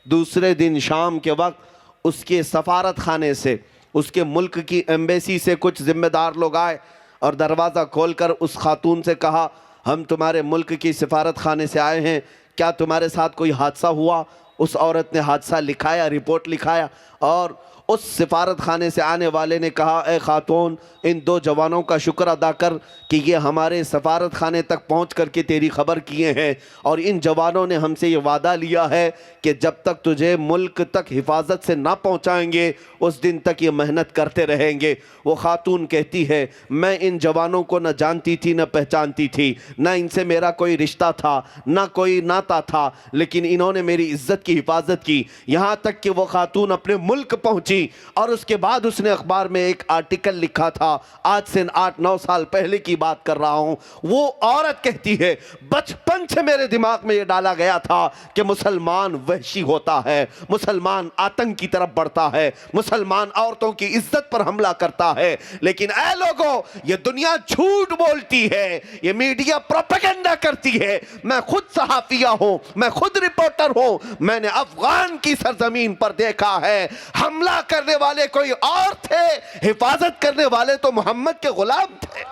A: दूसरे दिन शाम के वक्त उसके सफारत खाने से, उसके मुल्क की एम्बेसी से कुछ ज़िम्मेदार लोग आए और दरवाज़ा खोलकर उस खातून से कहा, हम तुम्हारे मुल्क की सफारत खाने से आए हैं, क्या तुम्हारे साथ कोई हादसा हुआ। उस औरत ने हादसा लिखाया, रिपोर्ट लिखाया, और उस सिफारत खाने से आने वाले ने कहा, ए खातून, इन दो जवानों का शुक्र अदा कर कि ये हमारे सफारत खाने तक पहुंच करके तेरी खबर किए हैं, और इन जवानों ने हमसे ये वादा लिया है कि जब तक तुझे मुल्क तक हिफाजत से ना पहुंचाएंगे उस दिन तक ये मेहनत करते रहेंगे। वो खातून कहती है, मैं इन जवानों को न जानती थी न पहचानती थी, न इनसे मेरा कोई रिश्ता था न कोई नाता था, लेकिन इन्होंने मेरी इज्जत की हिफाजत की। यहाँ तक कि वो खातून अपने मुल्क पहुंची और उसके बाद उसने अखबार में एक आर्टिकल लिखा था, आज से 8-9 साल पहले की बात कर रहा हूं। वो औरत कहती है, बचपन से मेरे दिमाग में यह डाला गया था कि मुसलमान वहशी होता है, मुसलमान आतंक की तरफ बढ़ता है, मुसलमान औरतों की इज्जत पर हमला करता है। लेकिन ऐ लोगों, ये दुनिया झूठ बोलती है, ये मीडिया प्रोपेगेंडा करती है। मैं खुद सहाफिया हूं, मैं खुद रिपोर्टर हूं, मैंने अफगान की सरजमीन पर देखा है, हमला करने वाले कोई और थे, हिफाजत करने वाले तो मोहम्मद के गुलाम थे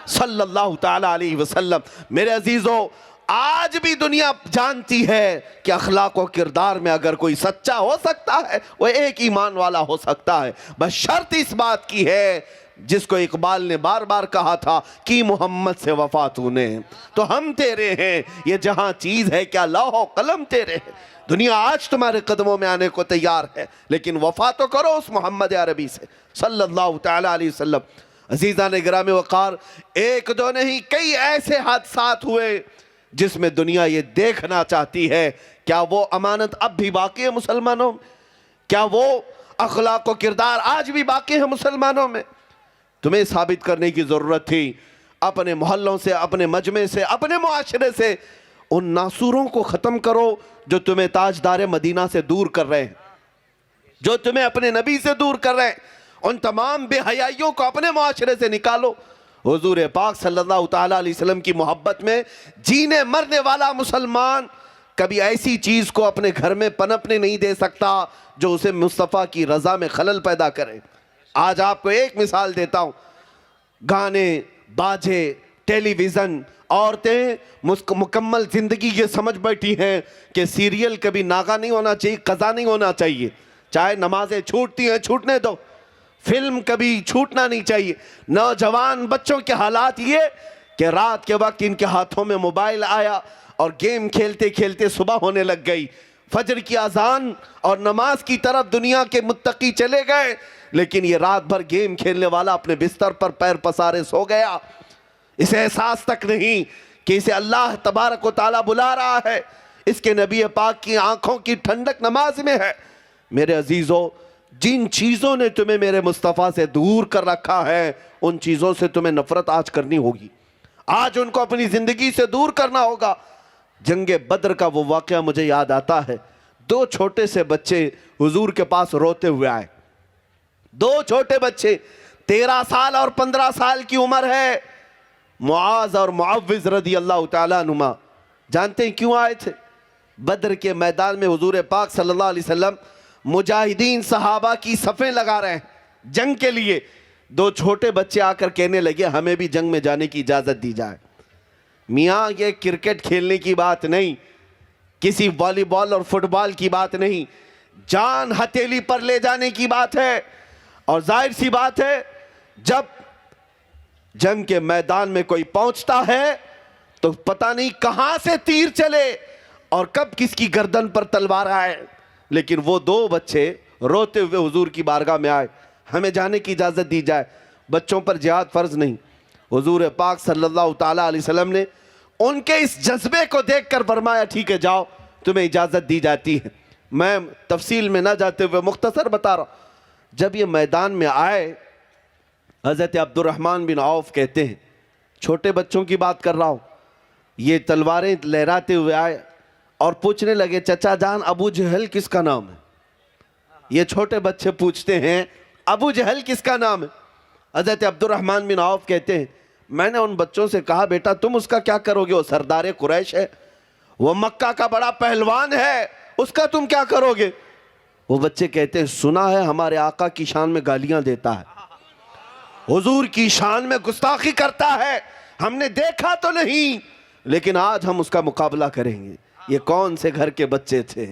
A: सल्लल्लाहु ताला अलैहि वसल्लम। मेरे अजीजों, आज भी दुनिया जानती है कि अखलाक और किरदार में अगर कोई सच्चा हो सकता है वो एक ईमान वाला हो सकता है। बस शर्त इस बात की है, जिसको इकबाल ने बार बार कहा था कि मोहम्मद से वफा तूने तो हम तेरे हैं, ये जहां चीज है क्या लौह कलम तेरे हैं। दुनिया आज तुम्हारे कदमों में आने को तैयार है, लेकिन वफा तो करो उस मोहम्मद अरबी से सल्लल्लाहु ताला अलैहि वसल्लम। अजीज़ा ने गिरामी वक़ार, एक दो नहीं कई ऐसे हादसात हुए जिसमें दुनिया ये देखना चाहती है, क्या वो अमानत अब भी बाकी है मुसलमानों में, क्या वो अखलाक व किरदार आज भी बाकी है मुसलमानों में। तुम्हें साबित करने की ज़रूरत थी, अपने मोहल्लों से, अपने मजमे से, अपने मुआशरे से उन नासूरों को ख़त्म करो जो तुम्हें ताजदार मदीना से दूर कर रहे हैं, जो तुम्हें अपने नबी से दूर कर रहे हैं। उन तमाम बेहयाइयों को अपने मुआशरे से निकालो। हुजूर पाक सल्लल्लाहु ताला अलैहि वसल्लम की मोहब्बत में जीने मरने वाला मुसलमान कभी ऐसी चीज़ को अपने घर में पनपने नहीं दे सकता जो उसे मुस्तफ़ा की रज़ा में खलल पैदा करे। आज आपको एक मिसाल देता हूँ, गाने बाजे टेलीविज़न, औरतें मुकम्मल ज़िंदगी ये समझ बैठी हैं कि सीरियल कभी नागा नहीं होना चाहिए, कज़ा नहीं होना चाहिए, चाहे नमाजें छूटती हैं छूटने दो, फिल्म कभी छूटना नहीं चाहिए। नौजवान बच्चों के हालात ये कि रात के वक्त इनके हाथों में मोबाइल आया और गेम खेलते खेलते सुबह होने लग गई, फजर की अजान और नमाज की तरफ दुनिया के मुत्तकी चले गए, लेकिन ये रात भर गेम खेलने वाला अपने बिस्तर पर पैर पसारे सो गया। इसे एहसास तक नहीं कि इसे अल्लाह तबारक व तआला बुला रहा है, इसके नबी पाक की आंखों की ठंडक नमाज में है। मेरे अजीज़ों, जिन चीज़ों ने तुम्हें मेरे मुस्तफ़ा से दूर कर रखा है उन चीज़ों से तुम्हें नफ़रत आज करनी होगी, आज उनको अपनी ज़िंदगी से दूर करना होगा। जंगे बद्र का वो वाक़या मुझे याद आता है। दो छोटे से बच्चे हुजूर के पास रोते हुए आए, दो छोटे बच्चे 13 साल और 15 साल की उम्र है, मुआज़ और मुअव्विज़ रज़ी अल्लाह तआला अनुमा। जानते हैं क्यों आए थे? बद्र के मैदान में हुजूर पाक सल्लल्लाहु अलैहि वसल्लम मुजाहिदीन सहाबा की सफ़ें लगा रहे हैं जंग के लिए। दो छोटे बच्चे आकर कहने लगे हमें भी जंग में जाने की इजाज़त दी जाए। मियाँ ये क्रिकेट खेलने की बात नहीं, किसी वॉलीबॉल और फुटबॉल की बात नहीं, जान हथेली पर ले जाने की बात है। और जाहिर सी बात है जब जंग के मैदान में कोई पहुंचता है तो पता नहीं कहां से तीर चले और कब किसकी गर्दन पर तलवार आए। लेकिन वो दो बच्चे रोते हुए हुजूर की बारगाह में आए, हमें जाने की इजाज़त दी जाए। बच्चों पर जिहाद फ़र्ज नहीं। हुजूर पाक सल्लल्लाहु ताला अलैहि वसल्लम ने उनके इस जज्बे को देखकर फरमाया ठीक है जाओ, तुम्हें इजाज़त दी जाती है। मैं तफसील में ना जाते हुए मुख्तसर बता रहा हूँ। जब ये मैदान में आए, हज़रत अब्दुर्रहमान बिन औफ कहते हैं, छोटे बच्चों की बात कर रहा हूँ, ये तलवारें लहराते हुए आए और पूछने लगे चचा जान अबू जहल किसका नाम है। ये छोटे बच्चे पूछते हैं अबू जहल किसका नाम है। हज़रत अब्दुर्रहमान बिन औफ कहते हैं मैंने उन बच्चों से कहा बेटा तुम उसका क्या करोगे, वो सरदार कुरैश है, वो मक्का का बड़ा पहलवान है, उसका तुम क्या करोगे। वो बच्चे कहते हैं सुना है हमारे आका की शान में गालियां देता है, हुजूर की शान में गुस्ताखी करता है, हमने देखा तो नहीं लेकिन आज हम उसका मुकाबला करेंगे। ये कौन से घर के बच्चे थे,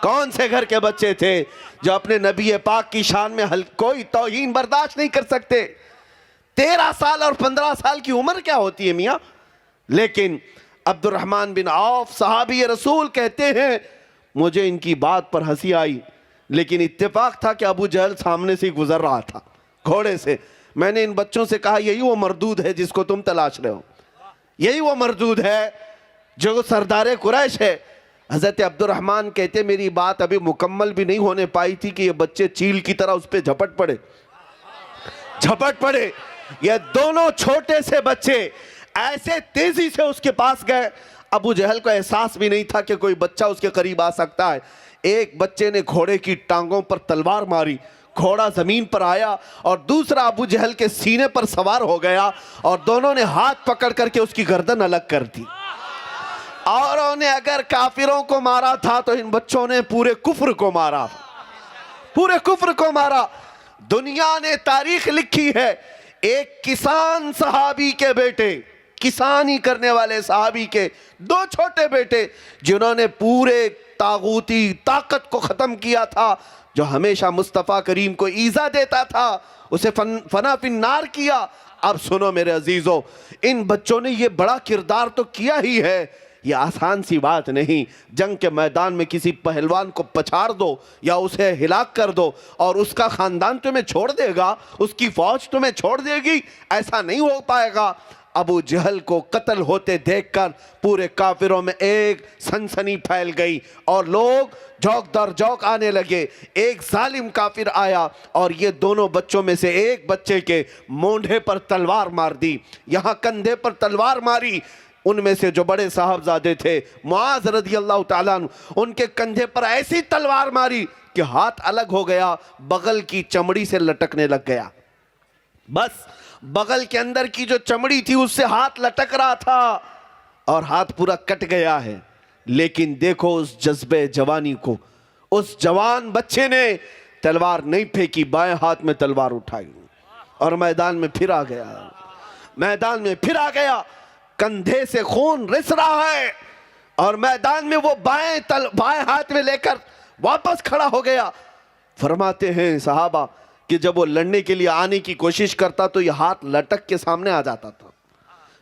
A: कौन से घर के बच्चे थे जो अपने नबी पाक की शान में कोई तौहीन बर्दाश्त नहीं कर सकते। 13 साल और 15 साल की उम्र क्या होती है मियाँ। लेकिन अब्दुर्रहमान बिन औफ सहाबी रसूल कहते हैं मुझे इनकी बात पर हंसी आई, लेकिन इत्तेफाक था कि अबू जहल सामने से ही गुजर रहा था घोड़े से। मैंने इन बच्चों से कहा यही वो मरदूद है जिसको तुम तलाश रहे हो, यही वो मरदूद है जो सरदार कुरैश है। हज़रत अब्दुर्रहमान कहते मेरी बात अभी मुकम्मल भी नहीं होने पाई थी कि ये बच्चे चील की तरह उस पर झपट पड़े। ये दोनों छोटे से बच्चे ऐसे तेजी से उसके पास गए, अबू जहल को एहसास भी नहीं था कि कोई बच्चा उसके करीब आ सकता है। एक बच्चे ने घोड़े की टांगों पर तलवार मारी, घोड़ा जमीन पर आया और दूसरा अबू जहल के सीने पर सवार हो गया और दोनों ने हाथ पकड़ करके उसकी गर्दन अलग कर दी। और उन्हें अगर काफिरों को मारा था तो इन बच्चों ने पूरे कुफ्र को मारा, पूरे कुफ्र को मारा। दुनिया ने तारीख लिखी है एक किसान सहाबी के बेटे, किसानी करने वाले सहाबी के दो छोटे बेटे जिन्होंने पूरे तागूती ताकत को खत्म किया था, जो हमेशा मुस्तफ़ा करीम को ईज़ा देता था, उसे फना फिन्नार किया। अब सुनो मेरे अजीजों, इन बच्चों ने ये बड़ा किरदार तो किया ही है, ये आसान सी बात नहीं। जंग के मैदान में किसी पहलवान को पछाड़ दो या उसे हिलाक कर दो और उसका खानदान तुम्हें छोड़ देगा, उसकी फौज तुम्हें छोड़ देगी, ऐसा नहीं हो पाएगा। अबू जहल को कत्ल होते देखकर पूरे काफिरों में एक सनसनी फैल गई और लोग जौक दर जौक आने लगे। एक जालिम काफिर आया और ये दोनों बच्चों में से एक बच्चे के मोंढे पर तलवार मार दी, यहाँ कंधे पर तलवार मारी। उनमें से जो बड़े साहबजादे थे मुआज रज़ियल्लाहु ताला अन्हु, उनके कंधे पर ऐसी तलवार मारी कि हाथ अलग हो गया, बगल की चमड़ी से लटकने लग गया। बस बगल के अंदर की जो चमड़ी थी उससे हाथ लटक रहा था और हाथ पूरा कट गया है। लेकिन देखो उस जज्बे जवानी को, उस जवान बच्चे ने तलवार नहीं फेंकी, बाएं हाथ में तलवार उठाई और मैदान में फिर आ गया, मैदान में फिर आ गया। कंधे से खून रिस रहा है और मैदान में वो बाएं हाथ में लेकर वापस खड़ा हो गया। फरमाते हैं सहाबा कि जब वो लड़ने के लिए आने की कोशिश करता तो ये हाथ लटक के सामने आ जाता था।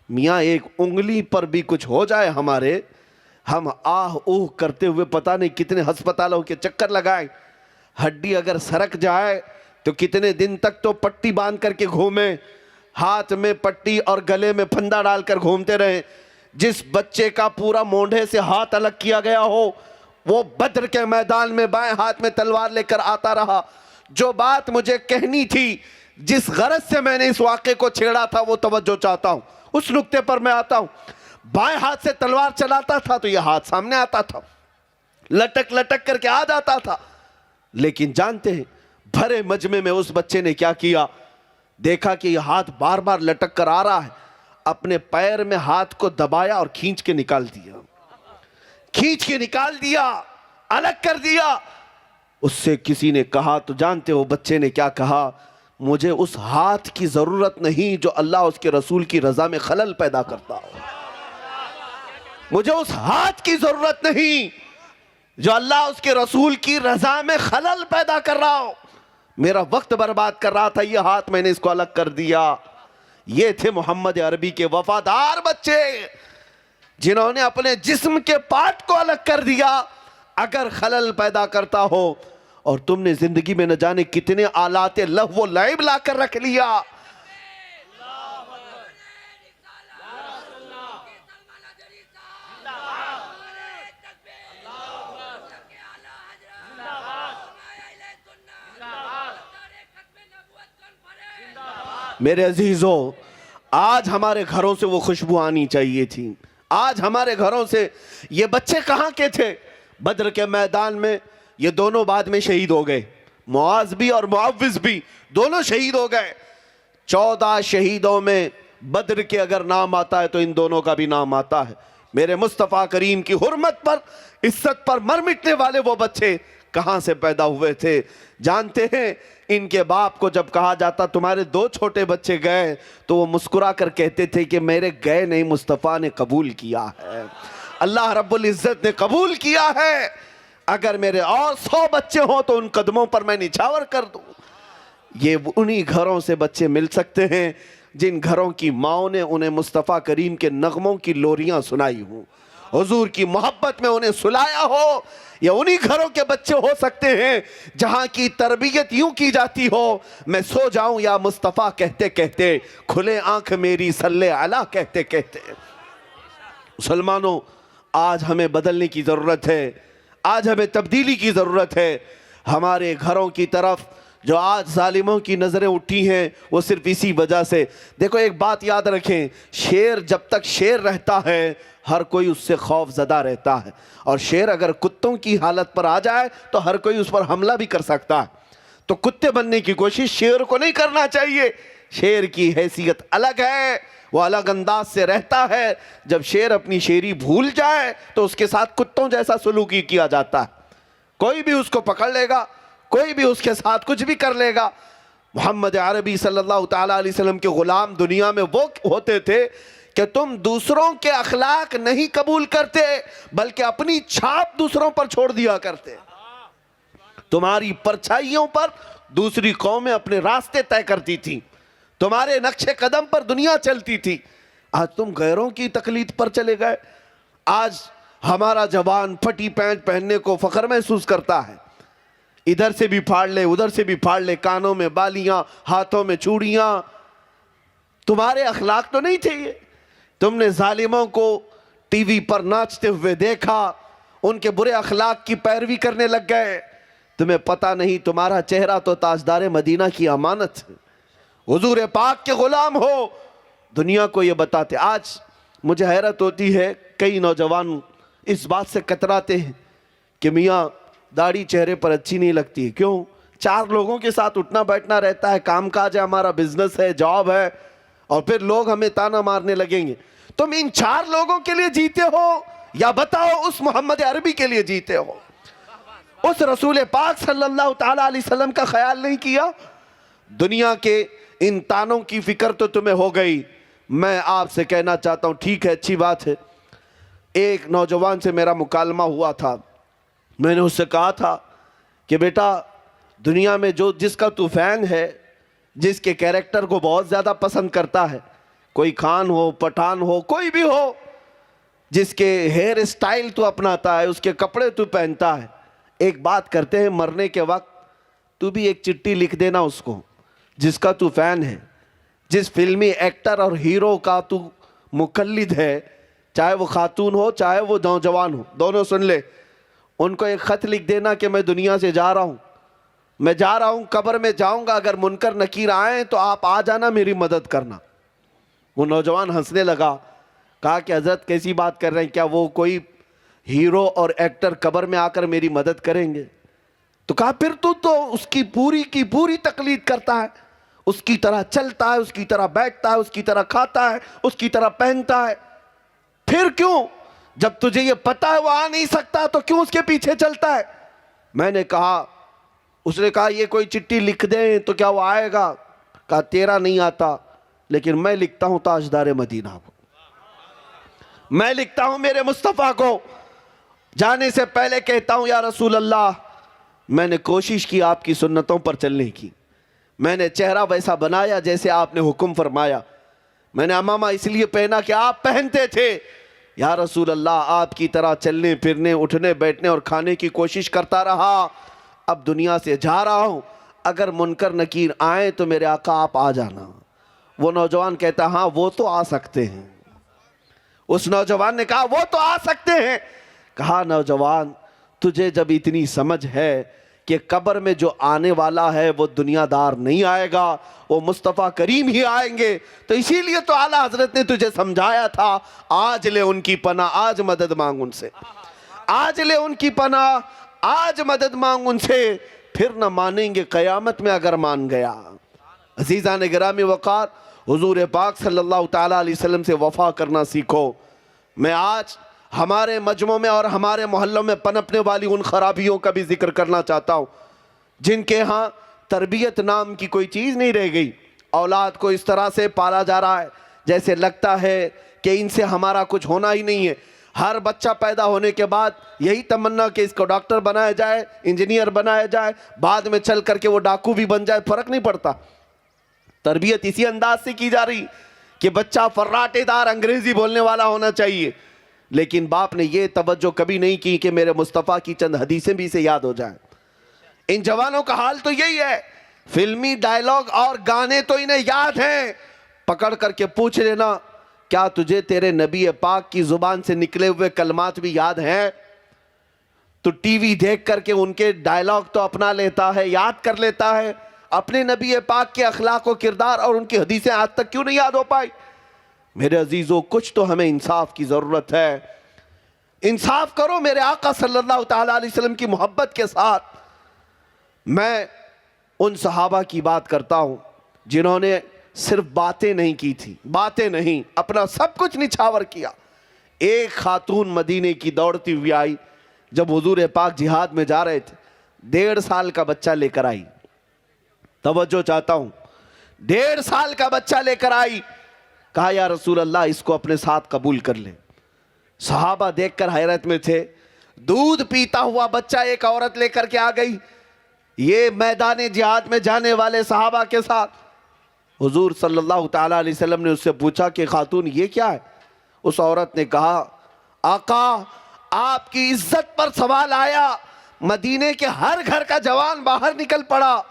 A: मियाँ एक उंगली पर भी कुछ हो जाए हमारे, हम आह ऊह करते हुए पता नहीं कितने अस्पतालों के चक्कर लगाए। हड्डी अगर सरक जाए तो कितने दिन तक तो पट्टी बांध करके घूमे, हाथ में पट्टी और गले में फंदा डालकर घूमते रहे। जिस बच्चे का पूरा मोंढे से हाथ अलग किया गया हो वो बद्र के मैदान में बाएं हाथ में तलवार लेकर आता रहा। जो बात मुझे कहनी थी, जिस गरज से मैंने इस वाक़े को छेड़ा था, वो तवज्जो चाहता हूं, उस नुक्ते पर मैं आता हूं। बाएं हाथ से तलवार चलाता था तो यह हाथ सामने आता था, लटक लटक करके आ जाता था। लेकिन जानते हैं भरे मजमे में उस बच्चे ने क्या किया, देखा कि यह हाथ बार बार लटक कर आ रहा है, अपने पैर में हाथ को दबाया और खींच के निकाल दिया। खींच के निकाल दिया, अलग कर दिया। उससे किसी ने कहा, तो जानते हो बच्चे ने क्या कहा? मुझे उस हाथ की जरूरत नहीं जो अल्लाह उसके रसूल की रजा में खलल पैदा करता हो। मुझे उस हाथ की जरूरत नहीं जो अल्लाह उसके रसूल की रजा में खलल पैदा कर रहा हो। मेरा वक्त बर्बाद कर रहा था ये हाथ, मैंने इसको अलग कर दिया। ये थे मोहम्मद अरबी के वफादार बच्चे, जिन्होंने अपने जिस्म के पार्ट को अलग कर दिया अगर खलल पैदा करता हो। और तुमने जिंदगी में न जाने कितने आलाते लहव व लैब ला कर रख लिया। मेरे अजीजों, आज हमारे घरों से वो खुशबू आनी चाहिए थी। आज हमारे घरों से ये बच्चे कहाँ के थे? बद्र के मैदान में ये दोनों बाद में शहीद हो गए, मुआज भी और मुअव्विज भी, दोनों शहीद हो गए। 14 शहीदों में बद्र के अगर नाम आता है तो इन दोनों का भी नाम आता है। मेरे मुस्तफ़ा करीम की हुर्मत पर, इज्जत पर मर मिटने वाले वो बच्चे कहाँ से पैदा हुए थे? जानते हैं, इनके बाप को जब कहा जाता तुम्हारे 2 छोटे बच्चे गए, तो वो मुस्कुरा कर कहते थे कि मेरे गए नहीं, मुस्तफ़ा ने कबूल किया है, अल्लाह रब्बुल इज्जत ने कबूल किया है। अगर मेरे और 100 बच्चे हों तो उन कदमों पर मैं निछावर कर दूं। ये उन्हीं घरों से बच्चे मिल सकते हैं जिन घरों की माओं ने उन्हें मुस्तफ़ा करीम के नगमों की लोरियां सुनाई हों, हुजूर की मोहब्बत में उन्हें सुलाया हो। या उन्हीं घरों के बच्चे हो सकते हैं जहां की तरबियत यूं की जाती हो, मैं सो जाऊं या मुस्तफ़ा कहते कहते, खुले आंख मेरी सल्ले अला कहते कहते। मुसलमानों, आज हमें बदलने की ज़रूरत है, आज हमें तब्दीली की ज़रूरत है। हमारे घरों की तरफ जो आज जालिमों की नज़रें उठी हैं वो सिर्फ इसी वजह से। देखो, एक बात याद रखें, शेर जब तक शेर रहता है हर कोई उससे खौफ ज़दा रहता है, और शेर अगर कुत्तों की हालत पर आ जाए तो हर कोई उस पर हमला भी कर सकता है। तो कुत्ते बनने की कोशिश शेर को नहीं करना चाहिए। शेर की हैसियत अलग है, वो अलग अंदाज से रहता है। जब शेर अपनी शेरी भूल जाए तो उसके साथ कुत्तों जैसा सलूकी किया जाता है। कोई भी उसको पकड़ लेगा, कोई भी उसके साथ कुछ भी कर लेगा। मोहम्मद अरबी सल्लल्लाहु ताला अलैहि वसल्लम के गुलाम दुनिया में वो होते थे कि तुम दूसरों के अखलाक नहीं कबूल करते बल्कि अपनी छाप दूसरों पर छोड़ दिया करते। तुम्हारी परछाइयों पर दूसरी कौमें अपने रास्ते तय करती थी, तुम्हारे नक्शे कदम पर दुनिया चलती थी। आज तुम गैरों की तकलीद पर चले गए। आज हमारा जवान फटी पैंट पहनने को फख्र महसूस करता है, इधर से भी फाड़ ले उधर से भी फाड़ ले, कानों में बालियां, हाथों में चूड़ियां। तुम्हारे अखलाक तो नहीं थे ये। तुमने जालिमों को टीवी पर नाचते हुए देखा, उनके बुरे अखलाक की पैरवी करने लग गए। तुम्हें पता नहीं तुम्हारा चेहरा तो ताजदार मदीना की अमानत है, हुजूर पाक के गुलाम हो, दुनिया को ये बताते। आज मुझे हैरत होती है, कई नौजवान इस बात से कतराते हैं कि मियाँ दाढ़ी चेहरे पर अच्छी नहीं लगती। क्यों? 4 लोगों के साथ उठना बैठना रहता है, काम काज है, हमारा बिजनेस है, जॉब है, और फिर लोग हमें ताना मारने लगेंगे। तुम इन 4 लोगों के लिए जीते हो या बताओ उस मोहम्मद अरबी के लिए जीते हो? उस रसूल पाक सल्लल्लाहु ताला अलैहि वसल्लम का ख्याल नहीं किया? दुनिया के इन तानों की फिक्र तो तुम्हें हो गई। मैं आपसे कहना चाहता हूँ, ठीक है, अच्छी बात है। एक नौजवान से मेरा मुकालमा हुआ था, मैंने उससे कहा था कि बेटा, दुनिया में जो जिसका तू फैन है, जिसके कैरेक्टर को बहुत ज़्यादा पसंद करता है, कोई खान हो, पठान हो, कोई भी हो, जिसके हेयर स्टाइल तू अपनाता है, उसके कपड़े तू पहनता है, एक बात करते हैं, मरने के वक्त तू भी एक चिट्ठी लिख देना उसको, जिसका तू फैन है, जिस फिल्मी एक्टर और हीरो का तू मुकल्लिद है, चाहे वो खातून हो चाहे वो नौजवान हो, दोनों सुन ले। उनको एक ख़त लिख देना कि मैं दुनिया से जा रहा हूँ, मैं जा रहा हूँ, कब्र में जाऊँगा, अगर मुनकर नकीर आए तो आप आ जाना, मेरी मदद करना। वो नौजवान हंसने लगा, कहा कि हज़रत कैसी बात कर रहे हैं, क्या वो कोई हीरो और एक्टर कब्र में आकर मेरी मदद करेंगे? तो कहा फिर तू तो उसकी पूरी की पूरी तकलीद करता है, उसकी तरह चलता है, उसकी तरह बैठता है, उसकी तरह खाता है, उसकी तरह पहनता है, फिर क्यों? जब तुझे ये पता है वो आ नहीं सकता तो क्यों उसके पीछे चलता है? मैंने कहा, उसने कहा ये कोई चिट्ठी लिख दें तो क्या वो आएगा? कहा तेरा नहीं आता, लेकिन मैं लिखता हूं ताजदार मदीना को, मैं लिखता हूं मेरे मुस्तफ़ा को, जाने से पहले कहता हूं या रसूल अल्लाह, मैंने कोशिश की आपकी सुन्नतों पर चलने की, मैंने चेहरा वैसा बनाया जैसे आपने हुक्म फरमाया, मैंने अमामा इसलिए पहना कि आप पहनते थे, या रसूल अल्लाह आपकी तरह चलने फिरने उठने बैठने और खाने की कोशिश करता रहा, अब दुनिया से जा रहा हूं, अगर मुनकर नकीर आए तो मेरे आका आप आ जाना। वो नौजवान कहता हाँ वो तो आ सकते हैं। उस नौजवान ने कहा वो तो आ सकते हैं। कहा नौजवान तुझे जब इतनी समझ है कि कब्र में जो आने वाला है वो दुनियादार नहीं आएगा, वो मुस्तफ़ा करीम ही आएंगे, तो इसीलिए तो आला हजरत ने तुझे समझाया था, आज ले उनकी पनाह, आज मदद मांग उनसे, आज ले उनकी पनाह, आज मदद मांग उनसे, फिर न मानेंगे क़यामत में अगर मान गया। अज़ीज़ान गिरामी वक़ार, हुज़ूर पाक सल्लल्लाहु ताला अलैहि वसल्लम से वफ़ा करना सीखो। मैं आज हमारे मजमों में और हमारे मोहल्लों में पनपने वाली उन खराबियों का भी जिक्र करना चाहता हूँ जिनके यहाँ तरबियत नाम की कोई चीज़ नहीं रह गई। औलाद को इस तरह से पाला जा रहा है जैसे लगता है कि इनसे हमारा कुछ होना ही नहीं है। हर बच्चा पैदा होने के बाद यही तमन्ना कि इसको डॉक्टर बनाया जाए, इंजीनियर बनाया जाए, बाद में चल करके वो डाकू भी बन जाए, फ़र्क नहीं पड़ता। तरबियत इसी अंदाज से की जा रही कि बच्चा फर्राटेदार अंग्रेज़ी बोलने वाला होना चाहिए, लेकिन बाप ने ये तवज्जो कभी नहीं की कि मेरे मुस्तफ़ा की चंद हदीसें भी इसे याद हो जाएं। इन जवानों का हाल तो यही है, फिल्मी डायलॉग और गाने तो इन्हें याद हैं, पकड़ करके पूछ लेना क्या तुझे तेरे नबी पाक की जुबान से निकले हुए कलमात भी याद हैं? तो टीवी देख करके उनके डायलॉग तो अपना लेता है, याद कर लेता है, अपने नबी पाक के अखलाक व किरदार और उनकी हदीसें आज तक क्यों नहीं याद हो पाई? मेरे अजीजों, कुछ तो हमें इंसाफ की जरूरत है। इंसाफ करो मेरे आका सल्लल्लाहु ताला अलैहि वसल्लम की मोहब्बत के साथ। मैं उन सहाबा की बात करता हूं जिन्होंने सिर्फ बातें नहीं की थी, बातें नहीं, अपना सब कुछ निछावर किया। एक खातून मदीने की दौड़ती हुई आई, जब हुजूर पाक जिहाद में जा रहे थे, 1.5 साल का बच्चा लेकर आई। तवज्जो चाहता हूं, 1.5 साल का बच्चा लेकर आई। कहा या रसूल अल्लाह इसको अपने साथ कबूल कर ले। सहाबा देखकर हैरत में थे। दूध पीता हुआ बच्चा एक औरत लेकर के आ गई, ये मैदान जिहाद में जाने वाले सहाबा के साथ। हुजूर सल्लल्लाहु ताला अलैहि वसल्लम ने उससे पूछा कि खातून ये क्या है? उस औरत ने कहा आका आपकी इज्जत पर सवाल आया, मदीने के हर घर का जवान बाहर निकल पड़ा,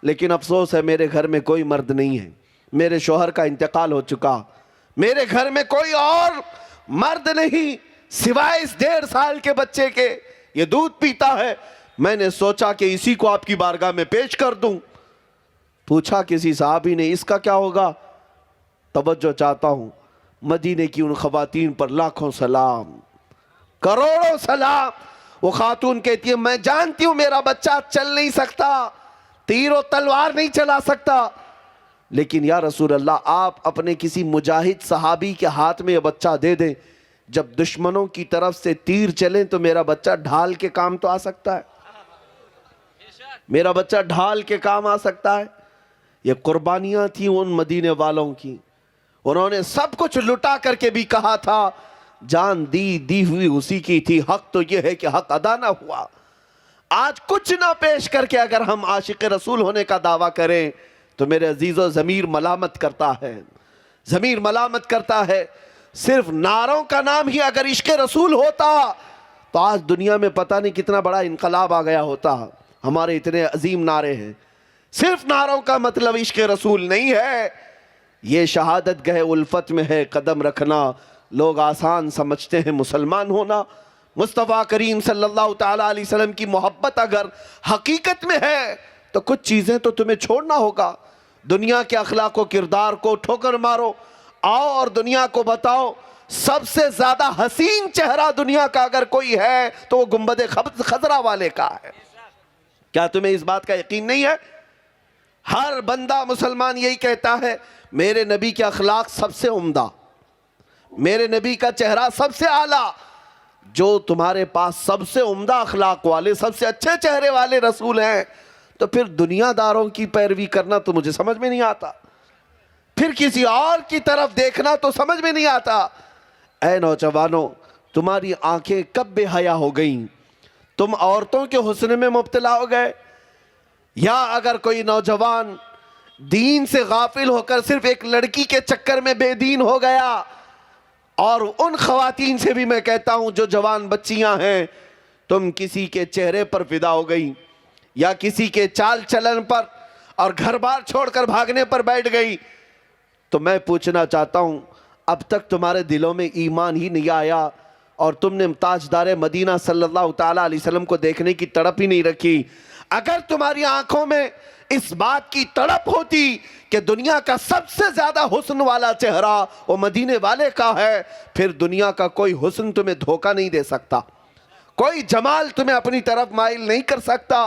A: लेकिन अफसोस है मेरे घर में कोई मर्द नहीं है, मेरे शोहर का इंतकाल हो चुका, मेरे घर में कोई और मर्द नहीं सिवाय इस 1.5 साल के बच्चे के, ये दूध पीता है। मैंने सोचा कि इसी को आपकी बारगाह में पेश कर दूं। पूछा किसी साहबी ने इसका क्या होगा? तवज्जो चाहता हूं, मदीने की उन खवातीन पर लाखों सलाम, करोड़ों सलाम। वो खातून कहती है मैं जानती हूं मेरा बच्चा चल नहीं सकता, तीर और तलवार नहीं चला सकता, लेकिन या रसूल अल्लाह आप अपने किसी मुजाहिद सहाबी के हाथ में यह बच्चा दे दें, जब दुश्मनों की तरफ से तीर चले तो मेरा बच्चा ढाल के काम तो आ सकता है, मेरा बच्चा ढाल के काम आ सकता है। ये कुर्बानियां थी उन मदीने वालों की, उन्होंने सब कुछ लुटा करके भी कहा था जान दी हुई उसी की थी, हक तो यह है कि हक अदा ना हुआ। आज कुछ ना पेश करके अगर हम आशिक रसूल होने का दावा करें तो मेरे अजीजों ज़मीर मलामत करता है, ज़मीर मलामत करता है। सिर्फ नारों का नाम ही अगर इश्क रसूल होता तो आज दुनिया में पता नहीं कितना बड़ा इनकलाब आ गया होता। हमारे इतने अजीम नारे हैं, सिर्फ नारों का मतलब इश्क रसूल नहीं है। ये शहादत गए उल्फत में है कदम रखना, लोग आसान समझते हैं मुसलमान होना। मुस्तफ़ा करीम सल्लल्लाहु ताला अलैहि वसल्लम की मोहब्बत अगर हकीकत में है तो कुछ चीज़ें तो तुम्हें छोड़ना होगा। दुनिया के अखलाक व किरदार को ठोकर मारो, आओ और दुनिया को बताओ सबसे ज़्यादा हसीन चेहरा दुनिया का अगर कोई है तो वो गुंबद खजरा वाले का है। क्या तुम्हें इस बात का यकीन नहीं है? हर बंदा मुसलमान यही कहता है मेरे नबी के अखलाक सबसे उम्दा, मेरे नबी का चेहरा सबसे आला। जो तुम्हारे पास सबसे उम्दा अखलाक वाले, सबसे अच्छे चेहरे वाले रसूल हैं, तो फिर दुनियादारों की पैरवी करना तो मुझे समझ में नहीं आता, फिर किसी और की तरफ देखना तो समझ में नहीं आता। ऐ नौजवानों, तुम्हारी आंखें कब बेहया हो गईं? तुम औरतों के हुस्न में मुब्तला हो गए, या अगर कोई नौजवान दीन से गाफिल होकर सिर्फ एक लड़की के चक्कर में बेदीन हो गया, और उन खवातीन से भी मैं कहता हूं जो जवान बच्चियां हैं, तुम किसी के चेहरे पर फिदा हो गई या किसी के चाल चलन पर और घर बार छोड़कर भागने पर बैठ गई, तो मैं पूछना चाहता हूं, अब तक तुम्हारे दिलों में ईमान ही नहीं आया और तुमने ताजदार मदीना सल्लल्लाहु ताला अलैहि वसल्लम को देखने की तड़प ही नहीं रखी। अगर तुम्हारी आंखों में इस बात की तड़प होती कि दुनिया का सबसे ज्यादा हुस्न वाला चेहरा वो मदीने वाले का है, फिर दुनिया का कोई हुस्न तुम्हें धोखा नहीं दे सकता, कोई जमाल तुम्हें अपनी तरफ माइल नहीं कर सकता।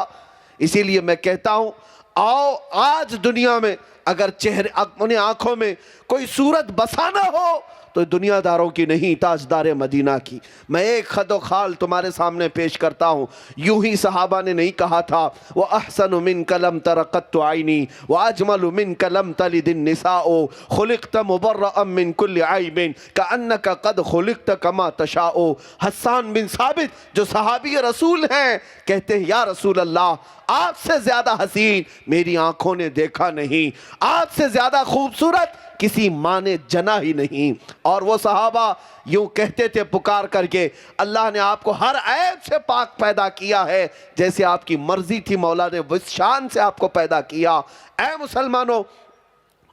A: इसीलिए मैं कहता हूं, आओ आज दुनिया में अगर चेहरे अपने आंखों में कोई सूरत बसाना हो तो दुनियादारों की नहीं, ताजदार मदीना की। मैं एक खदो खाल तुम्हारे सामने पेश करता हूँ। यूं ही सहाबा ने नहीं कहा था, वो अहसनु मिन कलम तरक़त्तु आइनी व अजमलु मिन कलम तलिदिन निसाओ खुलिक़्त मुबर्रअम मिन कुल्लि आइबिन कअन्नका क़द खुलिक़्त कमा तशाओ। हस्सान बिन साबित जो सहाबी रसूल हैं, कहते हैं या रसूल अल्लाह, आपसे ज्यादा हसीन मेरी आंखों ने देखा नहीं, आपसे ज्यादा खूबसूरत किसी माँ ने जना ही नहीं। और वो सहाबा यूं कहते थे पुकार करके, अल्लाह ने आपको हर ऐब से पाक पैदा किया है, जैसे आपकी मर्जी थी मौला ने विस शान से आपको पैदा किया। ऐ मुसलमानों,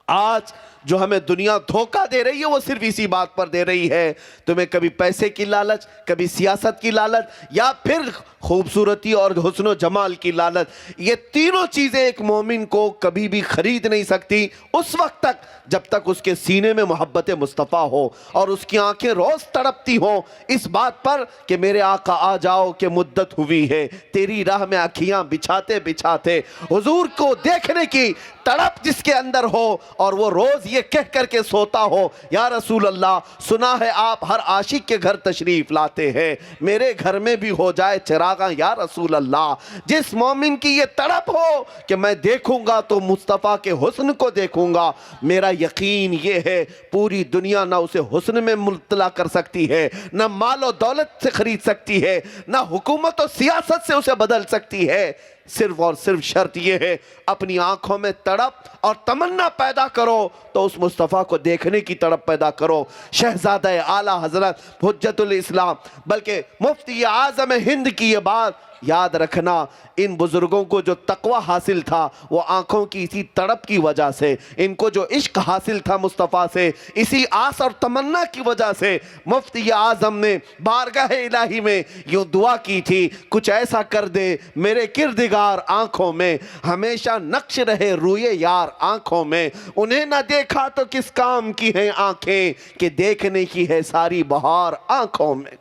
A: आज जो हमें दुनिया धोखा दे रही है वो सिर्फ इसी बात पर दे रही है, तुम्हें कभी पैसे की लालच, कभी सियासत की लालच, या फिर खूबसूरती और हुस्न जमाल की लालच। ये तीनों चीज़ें एक मोमिन को कभी भी खरीद नहीं सकती उस वक्त तक जब तक उसके सीने में मोहब्बत मुस्तफ़ा हो और उसकी आंखें रोज़ तड़पती हों इस बात पर कि मेरे आका आ जाओ कि मुद्दत हुई है, तेरी राह में आँखियाँ बिछाते बिछाते हुजूर को देखने की तड़प जिसके अंदर हो, और वो रोज़ ये कह करके सोता हो, या रसूल अल्लाह, सुना है आप हर आशिक के घर तशरीफ़ लाते हैं, मेरे घर में भी हो जाए चिरागा या रसूल अल्लाह। जिस मोमिन की ये तड़प हो कि मैं देखूंगा तो मुस्तफ़ा के हुस्न को देखूंगा, मेरा यकीन ये है पूरी दुनिया ना उसे हुस्न में मुब्तला कर सकती है, ना माल और दौलत से खरीद सकती है, ना हुकूमत और सियासत से उसे बदल सकती है। सिर्फ और सिर्फ शर्त यह है, अपनी आंखों में तड़प और तमन्ना पैदा करो तो उस मुस्तफ़ा को देखने की तड़प पैदा करो। शहजादा आला हजरत हुज्जतुल इस्लाम बल्कि मुफ्ती आज़म हिंद की ये बात याद रखना, इन बुजुर्गों को जो तकवा हासिल था वो आंखों की इसी तड़प की वजह से, इनको जो इश्क हासिल था मुस्तफ़ा से इसी आस और तमन्ना की वजह से मुफ्ती आज़म ने बारगाह इलाही में यूँ दुआ की थी, कुछ ऐसा कर दे मेरे किरदिगार आंखों में, हमेशा नक्श रहे रूए यार आंखों में, उन्हें ना देखा तो किस काम की हैं आंखें कि देखने की है सारी बहार आंखों में।